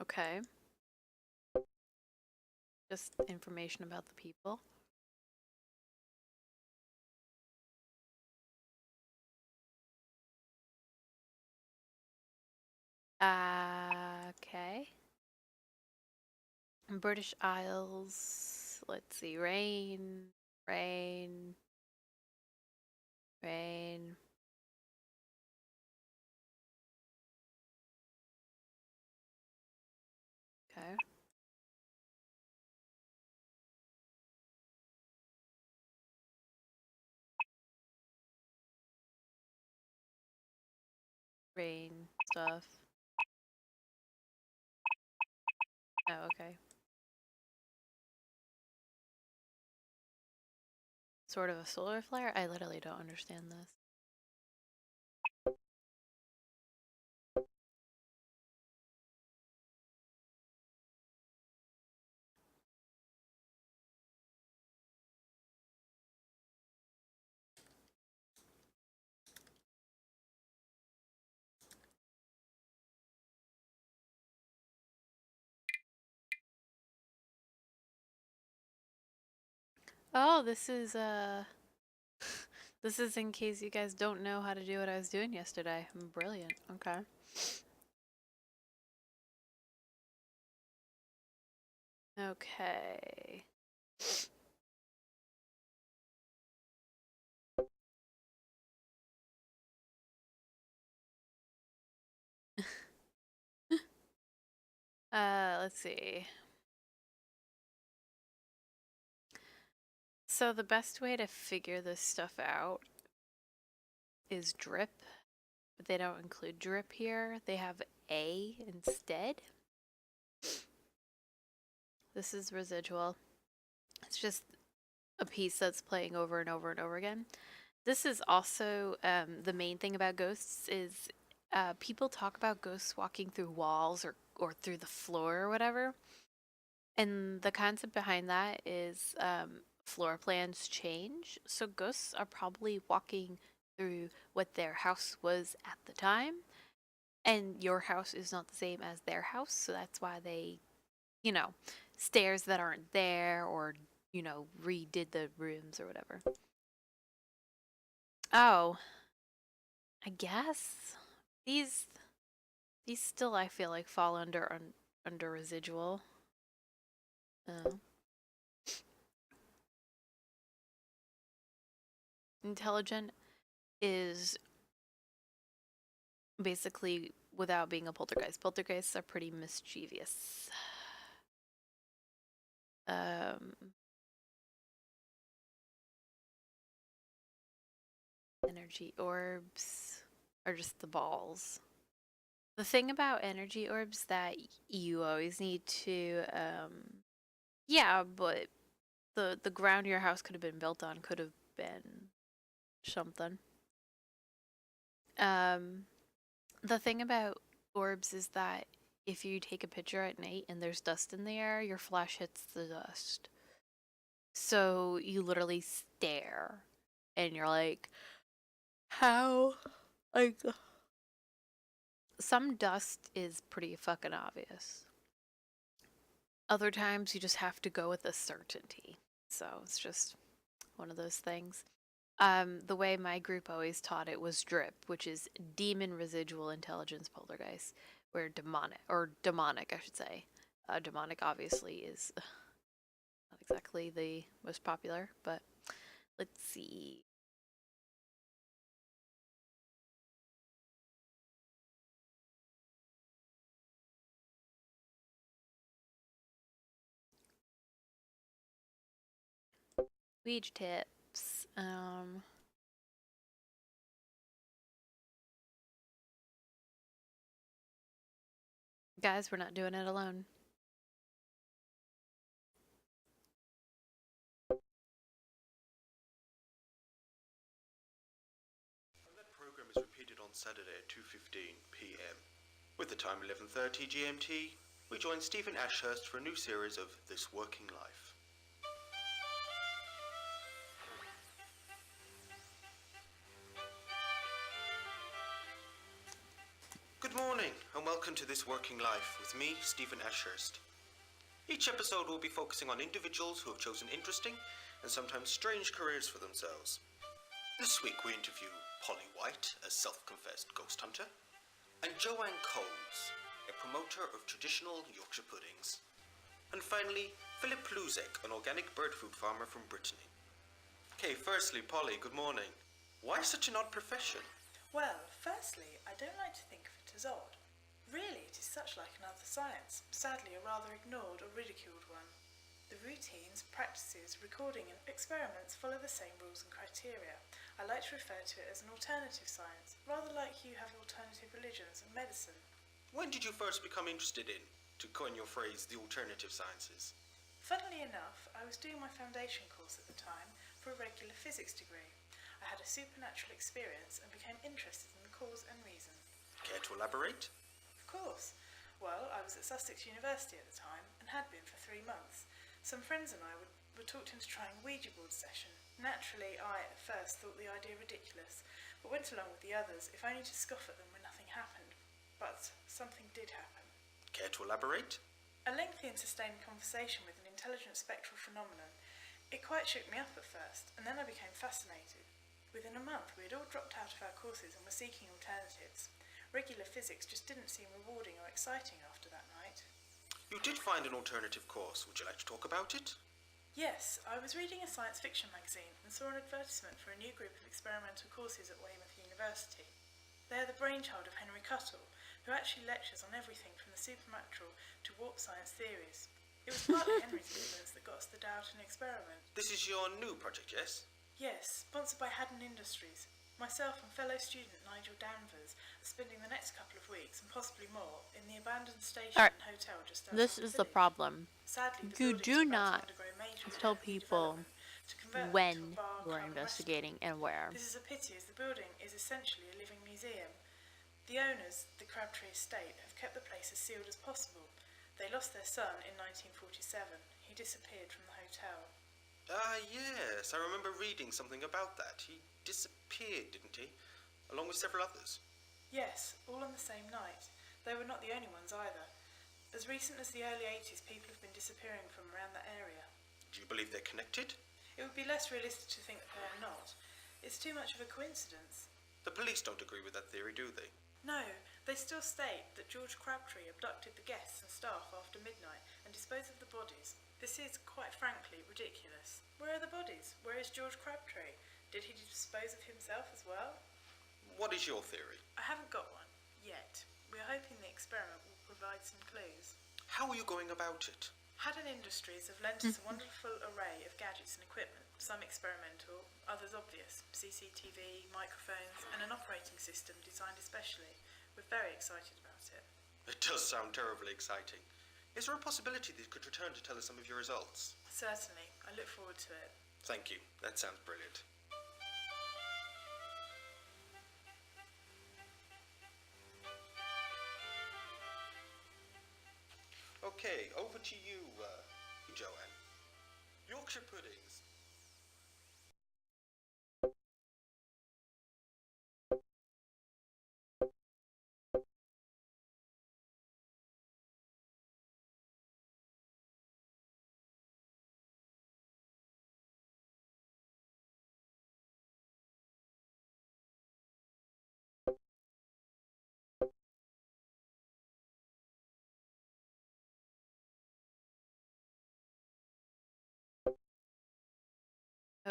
Okay. Just information about the people. Okay. British Isles. Let's see. Rain. Rain. Rain. Okay. Rain stuff. Oh, okay. Sort of a solar flare? I literally don't understand this. Oh, this is this is in case you guys don't know how to do what I was doing yesterday. Brilliant. Okay. Okay. Let's see. So the best way to figure this stuff out is drip, but they don't include drip here. They have A instead. This is residual. It's just a piece that's playing over and over and over again. This is also the main thing about ghosts is people talk about ghosts walking through walls or through the floor or whatever. And the concept behind that is floor plans change. So ghosts are probably walking through what their house was at the time. And your house is not the same as their house. So that's why they, you know, stairs that aren't there or, you know, redid the rooms or whatever. Oh, I guess these still I feel like fall under residual. Oh. Intelligent is basically without being a poltergeist. Poltergeists are pretty mischievous. Energy orbs are just the balls. The thing about energy orbs that you always need to, yeah, but the ground your house could have been built on could have been something. The thing about orbs is that if you take a picture at night and there's dust in the air, your flash hits the dust. So you literally stare and you're like, how? Like, some dust is pretty fucking obvious. Other times you just have to go with a certainty. So it's just one of those things. The way my group always taught it was DRIP, which is Demon Residual Intelligence Poltergeist, where demonic, I should say. Demonic obviously is not exactly the most popular, but let's see. Ouija tips. Guys, we're not doing it alone. That program is repeated on Saturday at 2:15 p.m. With the time 11:30 GMT, we join Stephen Ashurst for a new series of This Working Life. Good morning, and welcome to This Working Life with me, Stephen Ashurst. Each episode will be focusing on individuals who have chosen interesting and sometimes strange careers for themselves. This week we interview Polly White, a self-confessed ghost hunter, and Joanne Coles, a promoter of traditional Yorkshire puddings. And finally, Philip Luzek, an organic bird food farmer from Brittany. Okay, firstly, Polly, good morning. Why such an odd profession? Well, firstly, I don't like to think of it as odd. Really, it is such like another science, sadly a rather ignored or ridiculed one. The routines, practices, recording and experiments follow the same rules and criteria. I like to refer to it as an alternative science, rather like you have alternative religions and medicine. When did you first become interested in, to coin your phrase, the alternative sciences? Funnily enough, I was doing my foundation course at the time for a regular physics degree. I had a supernatural experience and became interested in the cause and reason. Care to elaborate? Of course. Well, I was at Sussex University at the time and had been for 3 months. Some friends and I were talked into trying a Ouija board session. Naturally, I at first thought the idea ridiculous, but went along with the others, if only to scoff at them when nothing happened. But something did happen. Care to elaborate? A lengthy and sustained conversation with an intelligent spectral phenomenon. It quite shook me up at first, and then I became fascinated. Within a month, we had all dropped out of our courses and were seeking alternatives. Regular physics just didn't seem rewarding or exciting after that night. You did find an alternative course. Would you like to talk about it? Yes, I was reading a science fiction magazine and saw an advertisement for a new group of experimental courses at Weymouth University. They are the brainchild of Henry Cuttle, who actually lectures on everything from the supernatural to warp science theories. It was partly Henry's influence that got us the Doubting experiment. This is your new project, yes? Yes, sponsored by Haddon Industries. Myself and fellow student Nigel Danvers are spending the next couple of weeks, and possibly more, in the abandoned station Alright, and hotel just outside This the is the village. problem. Sadly, the You building's do about to not undergo major tell redevelopment people to convert it when into a bar, you are club and investigating and where. restaurant. This is a pity, as the building is essentially a living museum. The owners, the Crabtree Estate, have kept the place as sealed as possible. They lost their son in 1947. He disappeared from the hotel. Ah, yes. I remember reading something about that. He disappeared, didn't he? Along with several others. Yes, all on the same night. They were not the only ones either. As recent as the early 80s, people have been disappearing from around that area. Do you believe they're connected? It would be less realistic to think that they are not. It's too much of a coincidence. The police don't agree with that theory, do they? No, they still state that George Crabtree abducted the guests and staff after midnight and disposed of the bodies. This is, quite frankly, ridiculous. Where are the bodies? Where is George Crabtree? Did he dispose of himself as well? What is your theory? I haven't got one, yet. We are hoping the experiment will provide some clues. How are you going about it? Haddon Industries have lent us a wonderful array of gadgets and equipment, some experimental, others obvious, CCTV, microphones, and an operating system designed especially. We're very excited about it. It does sound terribly exciting. Is there a possibility that you could return to tell us some of your results? Certainly, I look forward to it. Thank you. That sounds brilliant. Okay, over to you, Joanne. Yorkshire puddings.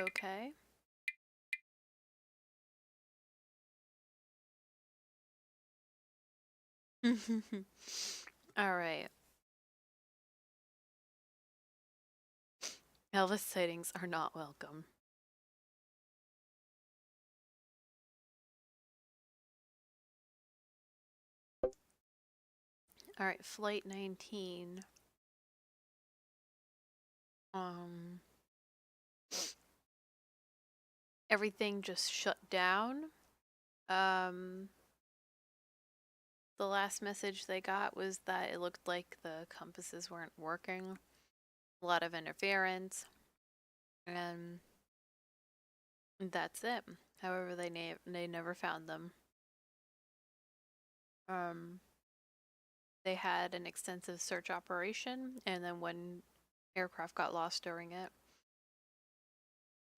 Okay. All right. Elvis sightings are not welcome. All right, flight 19. Everything just shut down. The last message they got was that it looked like the compasses weren't working. A lot of interference. And that's it. However, they never found them. They had an extensive search operation, and then one aircraft got lost during it.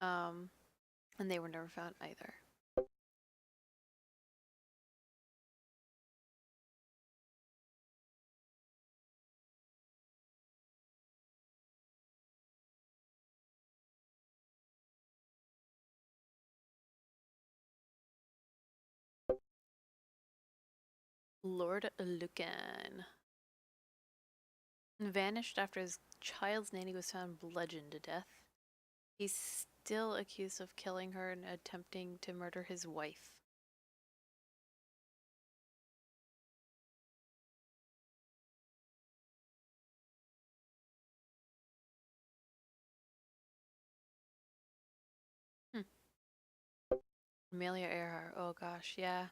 And they were never found either. Lord Lucan vanished after his child's nanny was found bludgeoned to death. He's still accused of killing her and attempting to murder his wife. Amelia Earhart. Oh gosh, yeah.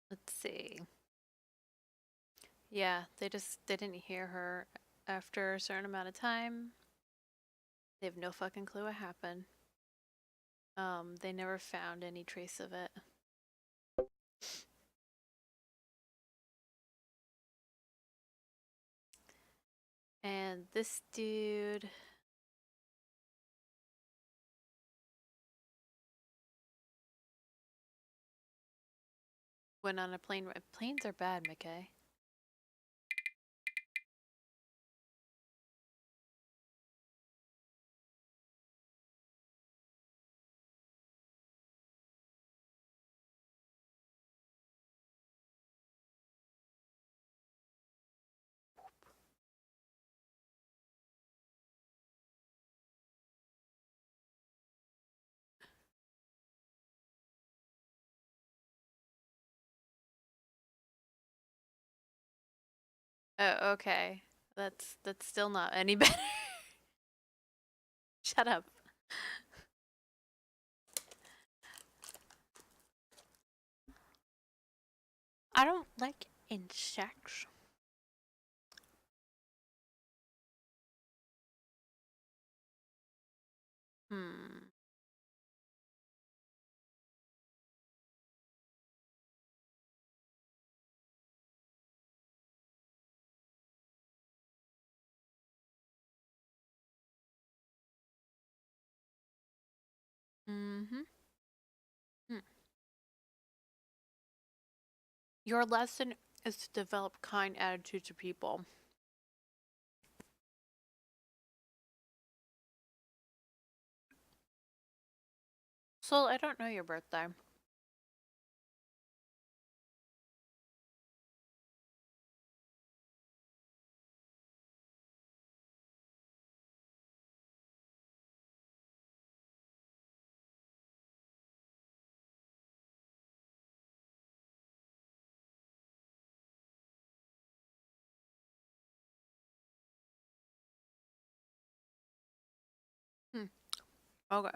Let's see. Yeah, they didn't hear her after a certain amount of time. They have no fucking clue what happened. They never found any trace of it. And this dude went on a plane. Planes are bad, McKay. Oh, okay. That's still not any better. Shut up. I don't like insects. Hmm. Mm-hmm. Your lesson is to develop kind attitudes to people. Sol, I don't know your birthday. Okay.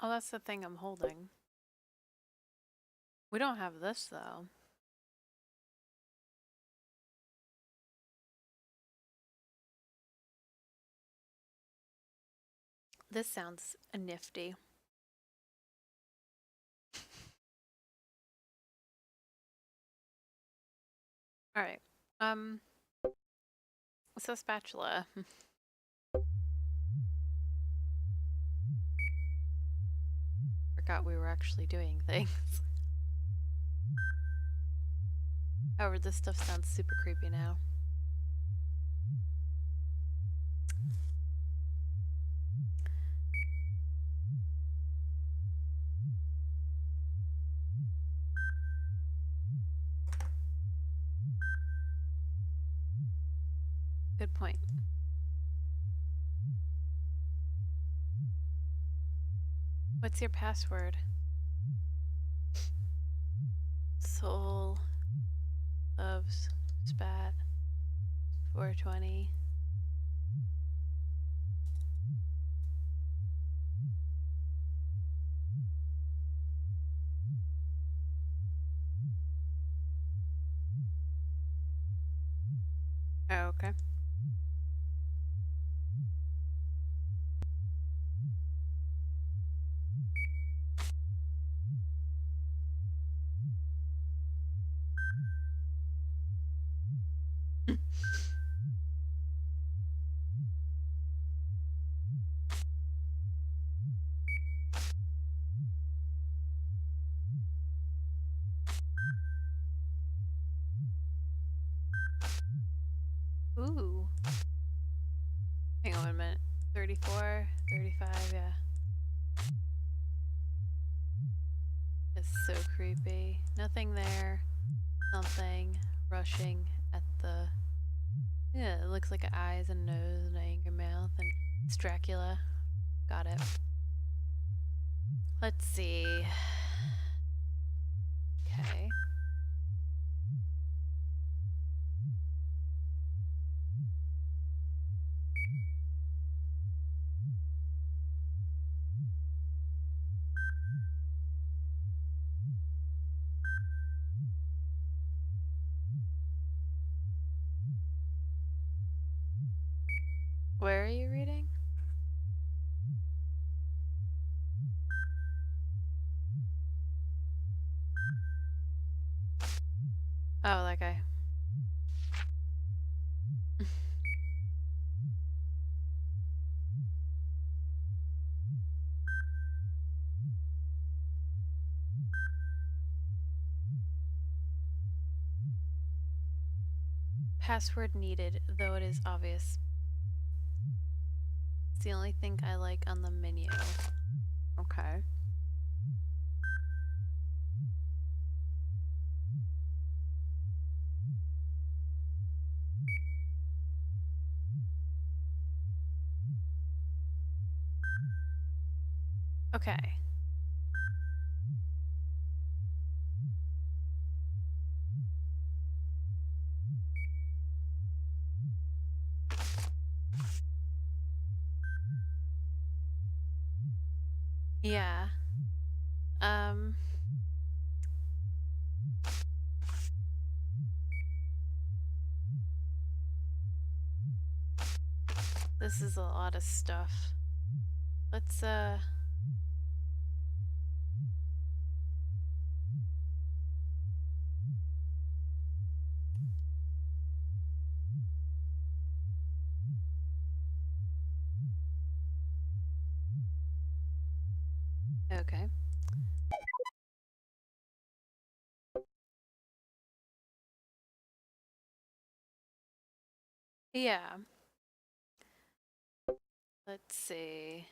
Oh, that's the thing I'm holding. We don't have this, though. This sounds nifty. Alright. What's a spatula? Forgot we were actually doing things. However, this stuff sounds super creepy now. Good point. What's your password? Soul loves spat 420. Oh, okay. Ooh. Hang on a minute. 34, 35, yeah. It's so creepy. Nothing there. Something rushing at the... Yeah, it looks like eyes and nose and an angry mouth, and it's Dracula. Got it. Let's see. Okay. Where are you reading? Oh, that guy. Password needed, though it is obvious. It's the only thing I like on the menu. Okay. Okay. Yeah. Um... This is a lot of stuff. Let's, okay. Yeah. Let's see.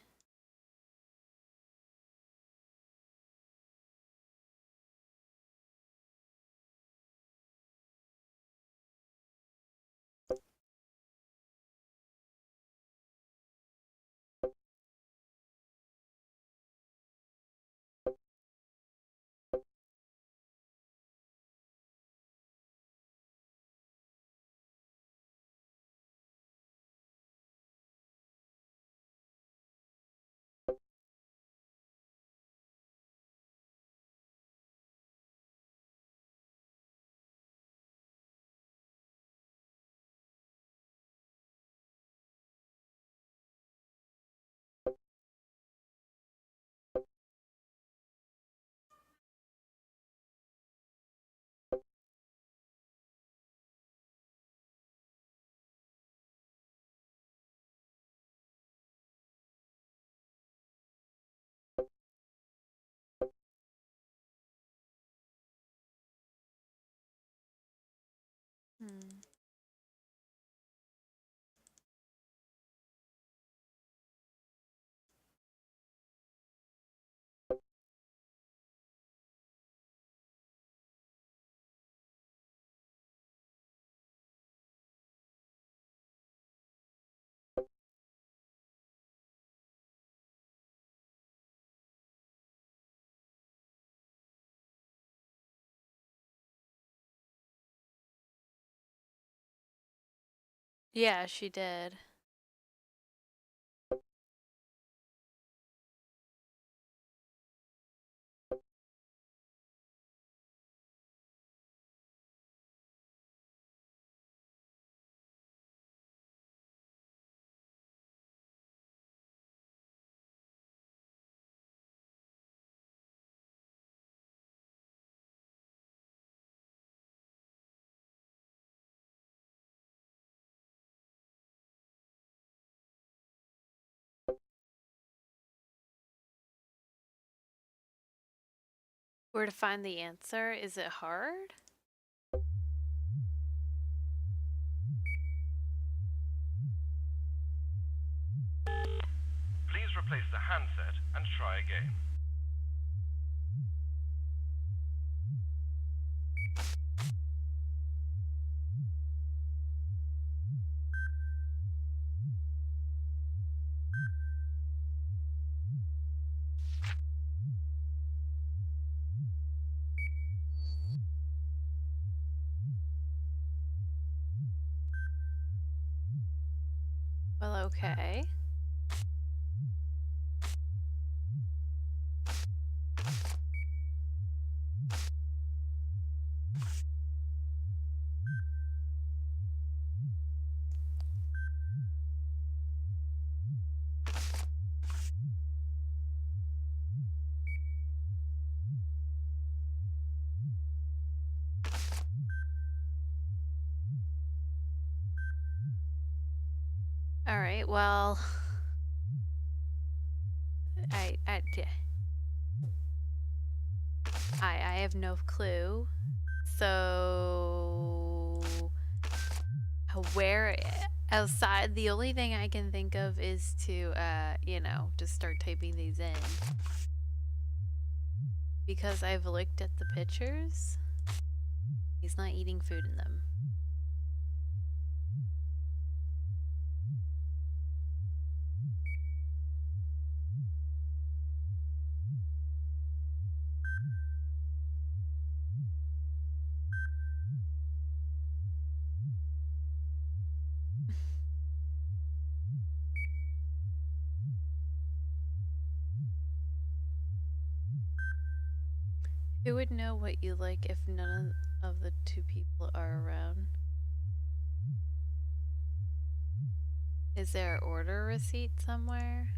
Yeah, she did. Where to find the answer? Is it hard? Please replace the handset and try again. Well, okay. All right, well, I have no clue. So where outside, the only thing I can think of is to just start typing these in. Because I've looked at the pictures. He's not eating food in them. Who would know what you like if none of the two people are around? Is there an order receipt somewhere?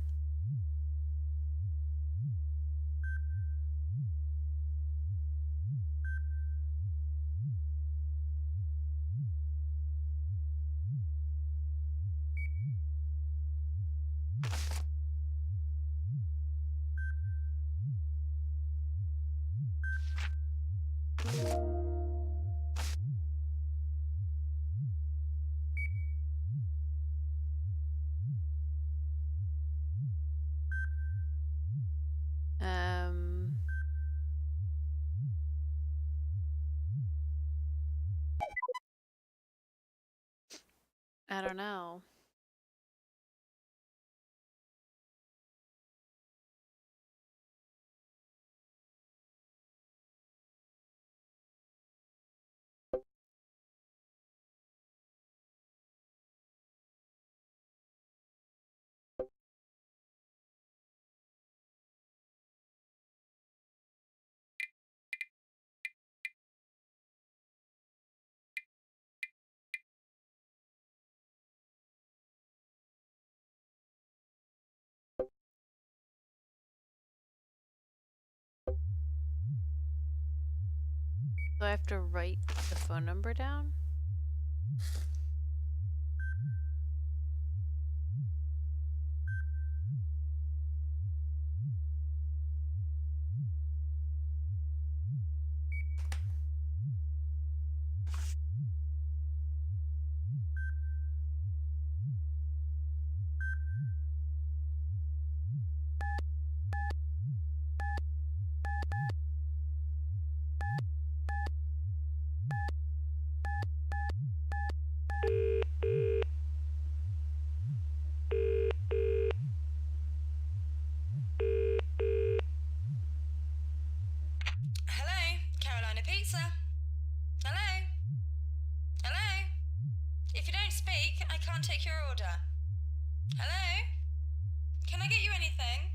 I don't know. Do I have to write the phone number down? Hello, Carolina Pizza. Hello? Hello? If you don't speak, I can't take your order. Hello? Can I get you anything?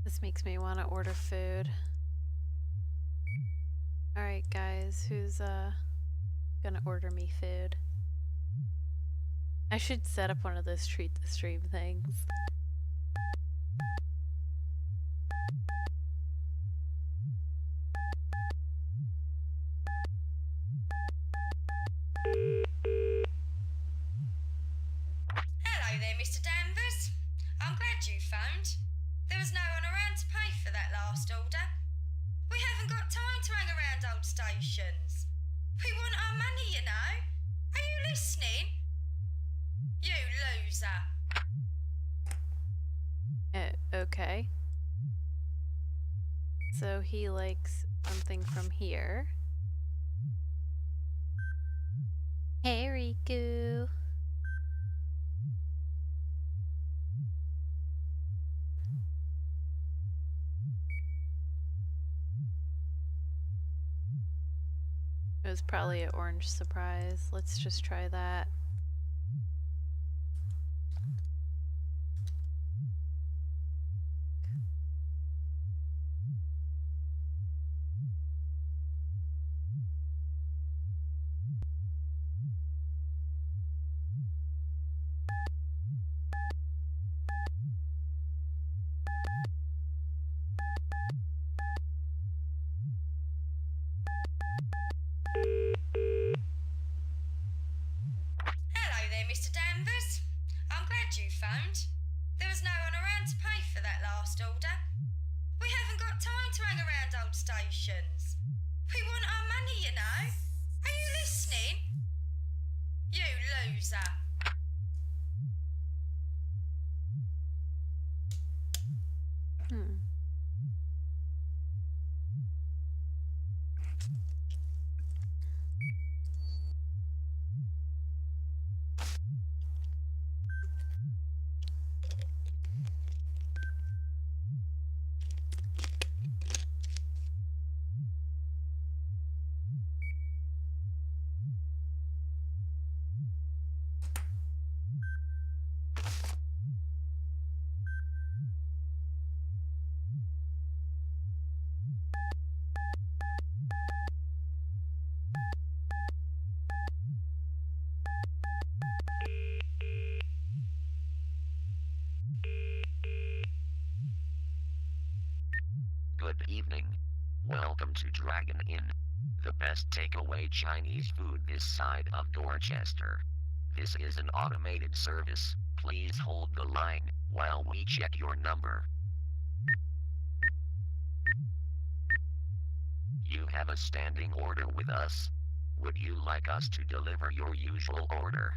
This makes me want to order food. Alright guys, who's gonna order me food? I should set up one of those treat the stream things. Hello there, Mr. Danvers. I'm glad you phoned. There was no one around to pay for that last order. We haven't got time to hang around old stations. We want our money, you know. Are you listening? You loser. Okay. So he likes something from here. Hey, Riku. It was probably an orange surprise. Let's just try that. Hello there, Mr. Danvers. I'm glad you phoned. There was no one around to pay for that last order. We haven't got time to hang around old stations. We want our money, you know. Are you listening? You loser. Good evening. Welcome to Dragon Inn, the best takeaway Chinese food this side of Dorchester. This is an automated service. Please hold the line while we check your number. You have a standing order with us. Would you like us to deliver your usual order?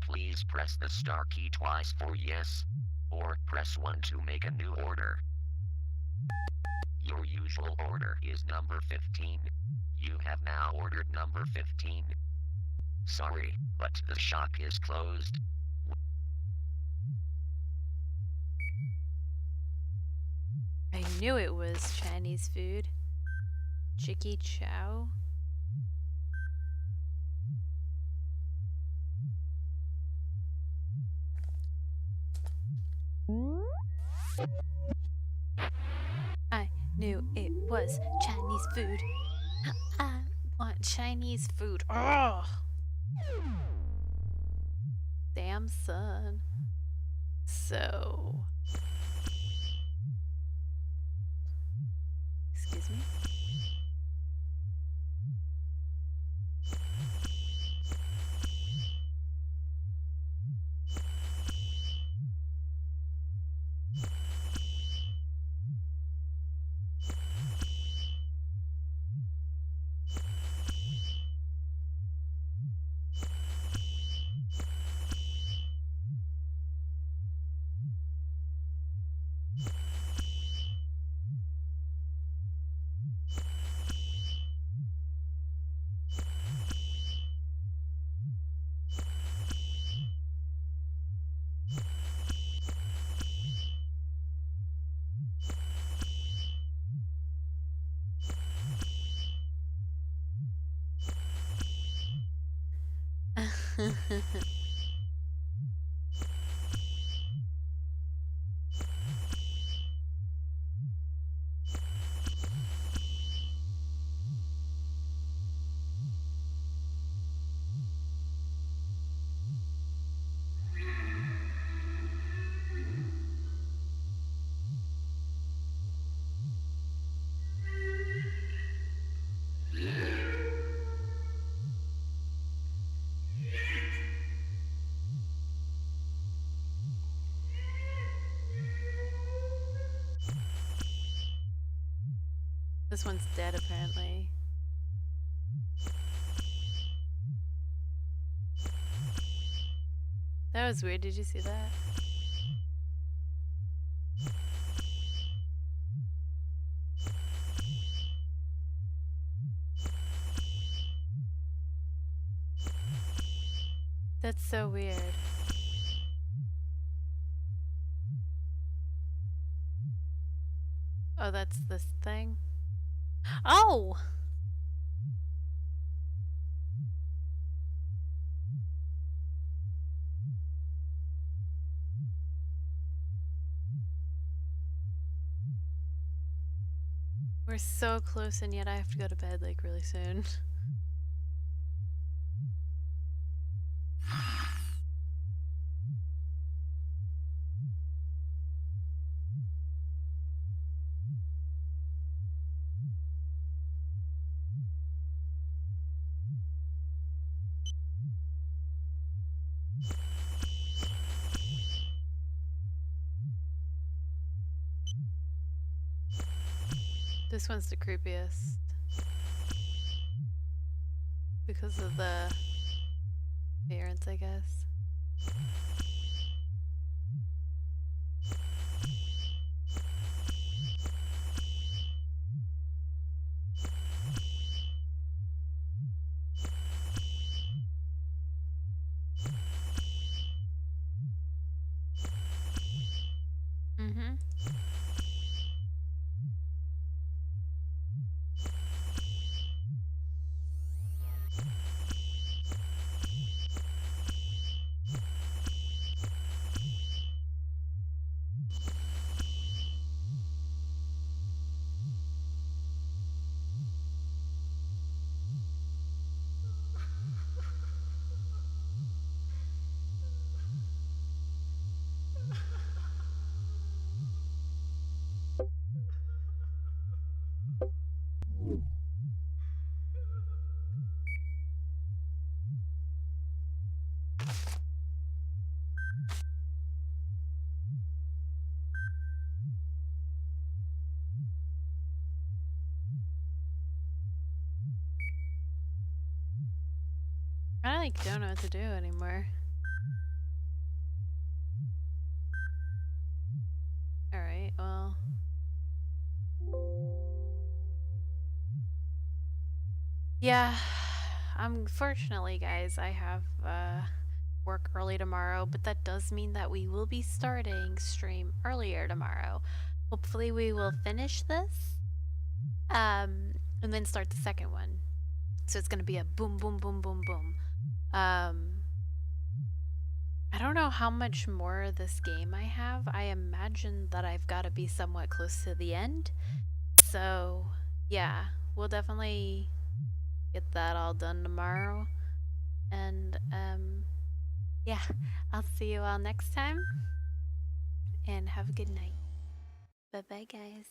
Please press the star key twice for yes, or press 1 to make a new order. Your usual order is number 15. You have now ordered number 15. Sorry, but the shop is closed. I knew it was Chinese food. Chicky Chow? I knew it was Chinese food. I want Chinese food. Oh! Damn, son. So... Excuse me? This one's dead, apparently. That was weird. Did you see that? That's so weird. Oh, that's this thing? Oh! We're so close, and yet I have to go to bed like really soon. This one's the creepiest. Because of the appearance, I guess. Mm-hmm. I like don't know what to do anymore. Alright, well. Yeah, unfortunately, guys, I have work early tomorrow, but that does mean that we will be starting stream earlier tomorrow. Hopefully we will finish this, and then start the second one. So it's gonna be a boom, boom, boom, boom, boom. I don't know how much more of this game I have. I imagine that I've got to be somewhat close to the end. So, yeah, we'll definitely get that all done tomorrow. And, yeah, I'll see you all next time. And have a good night. Bye-bye, guys.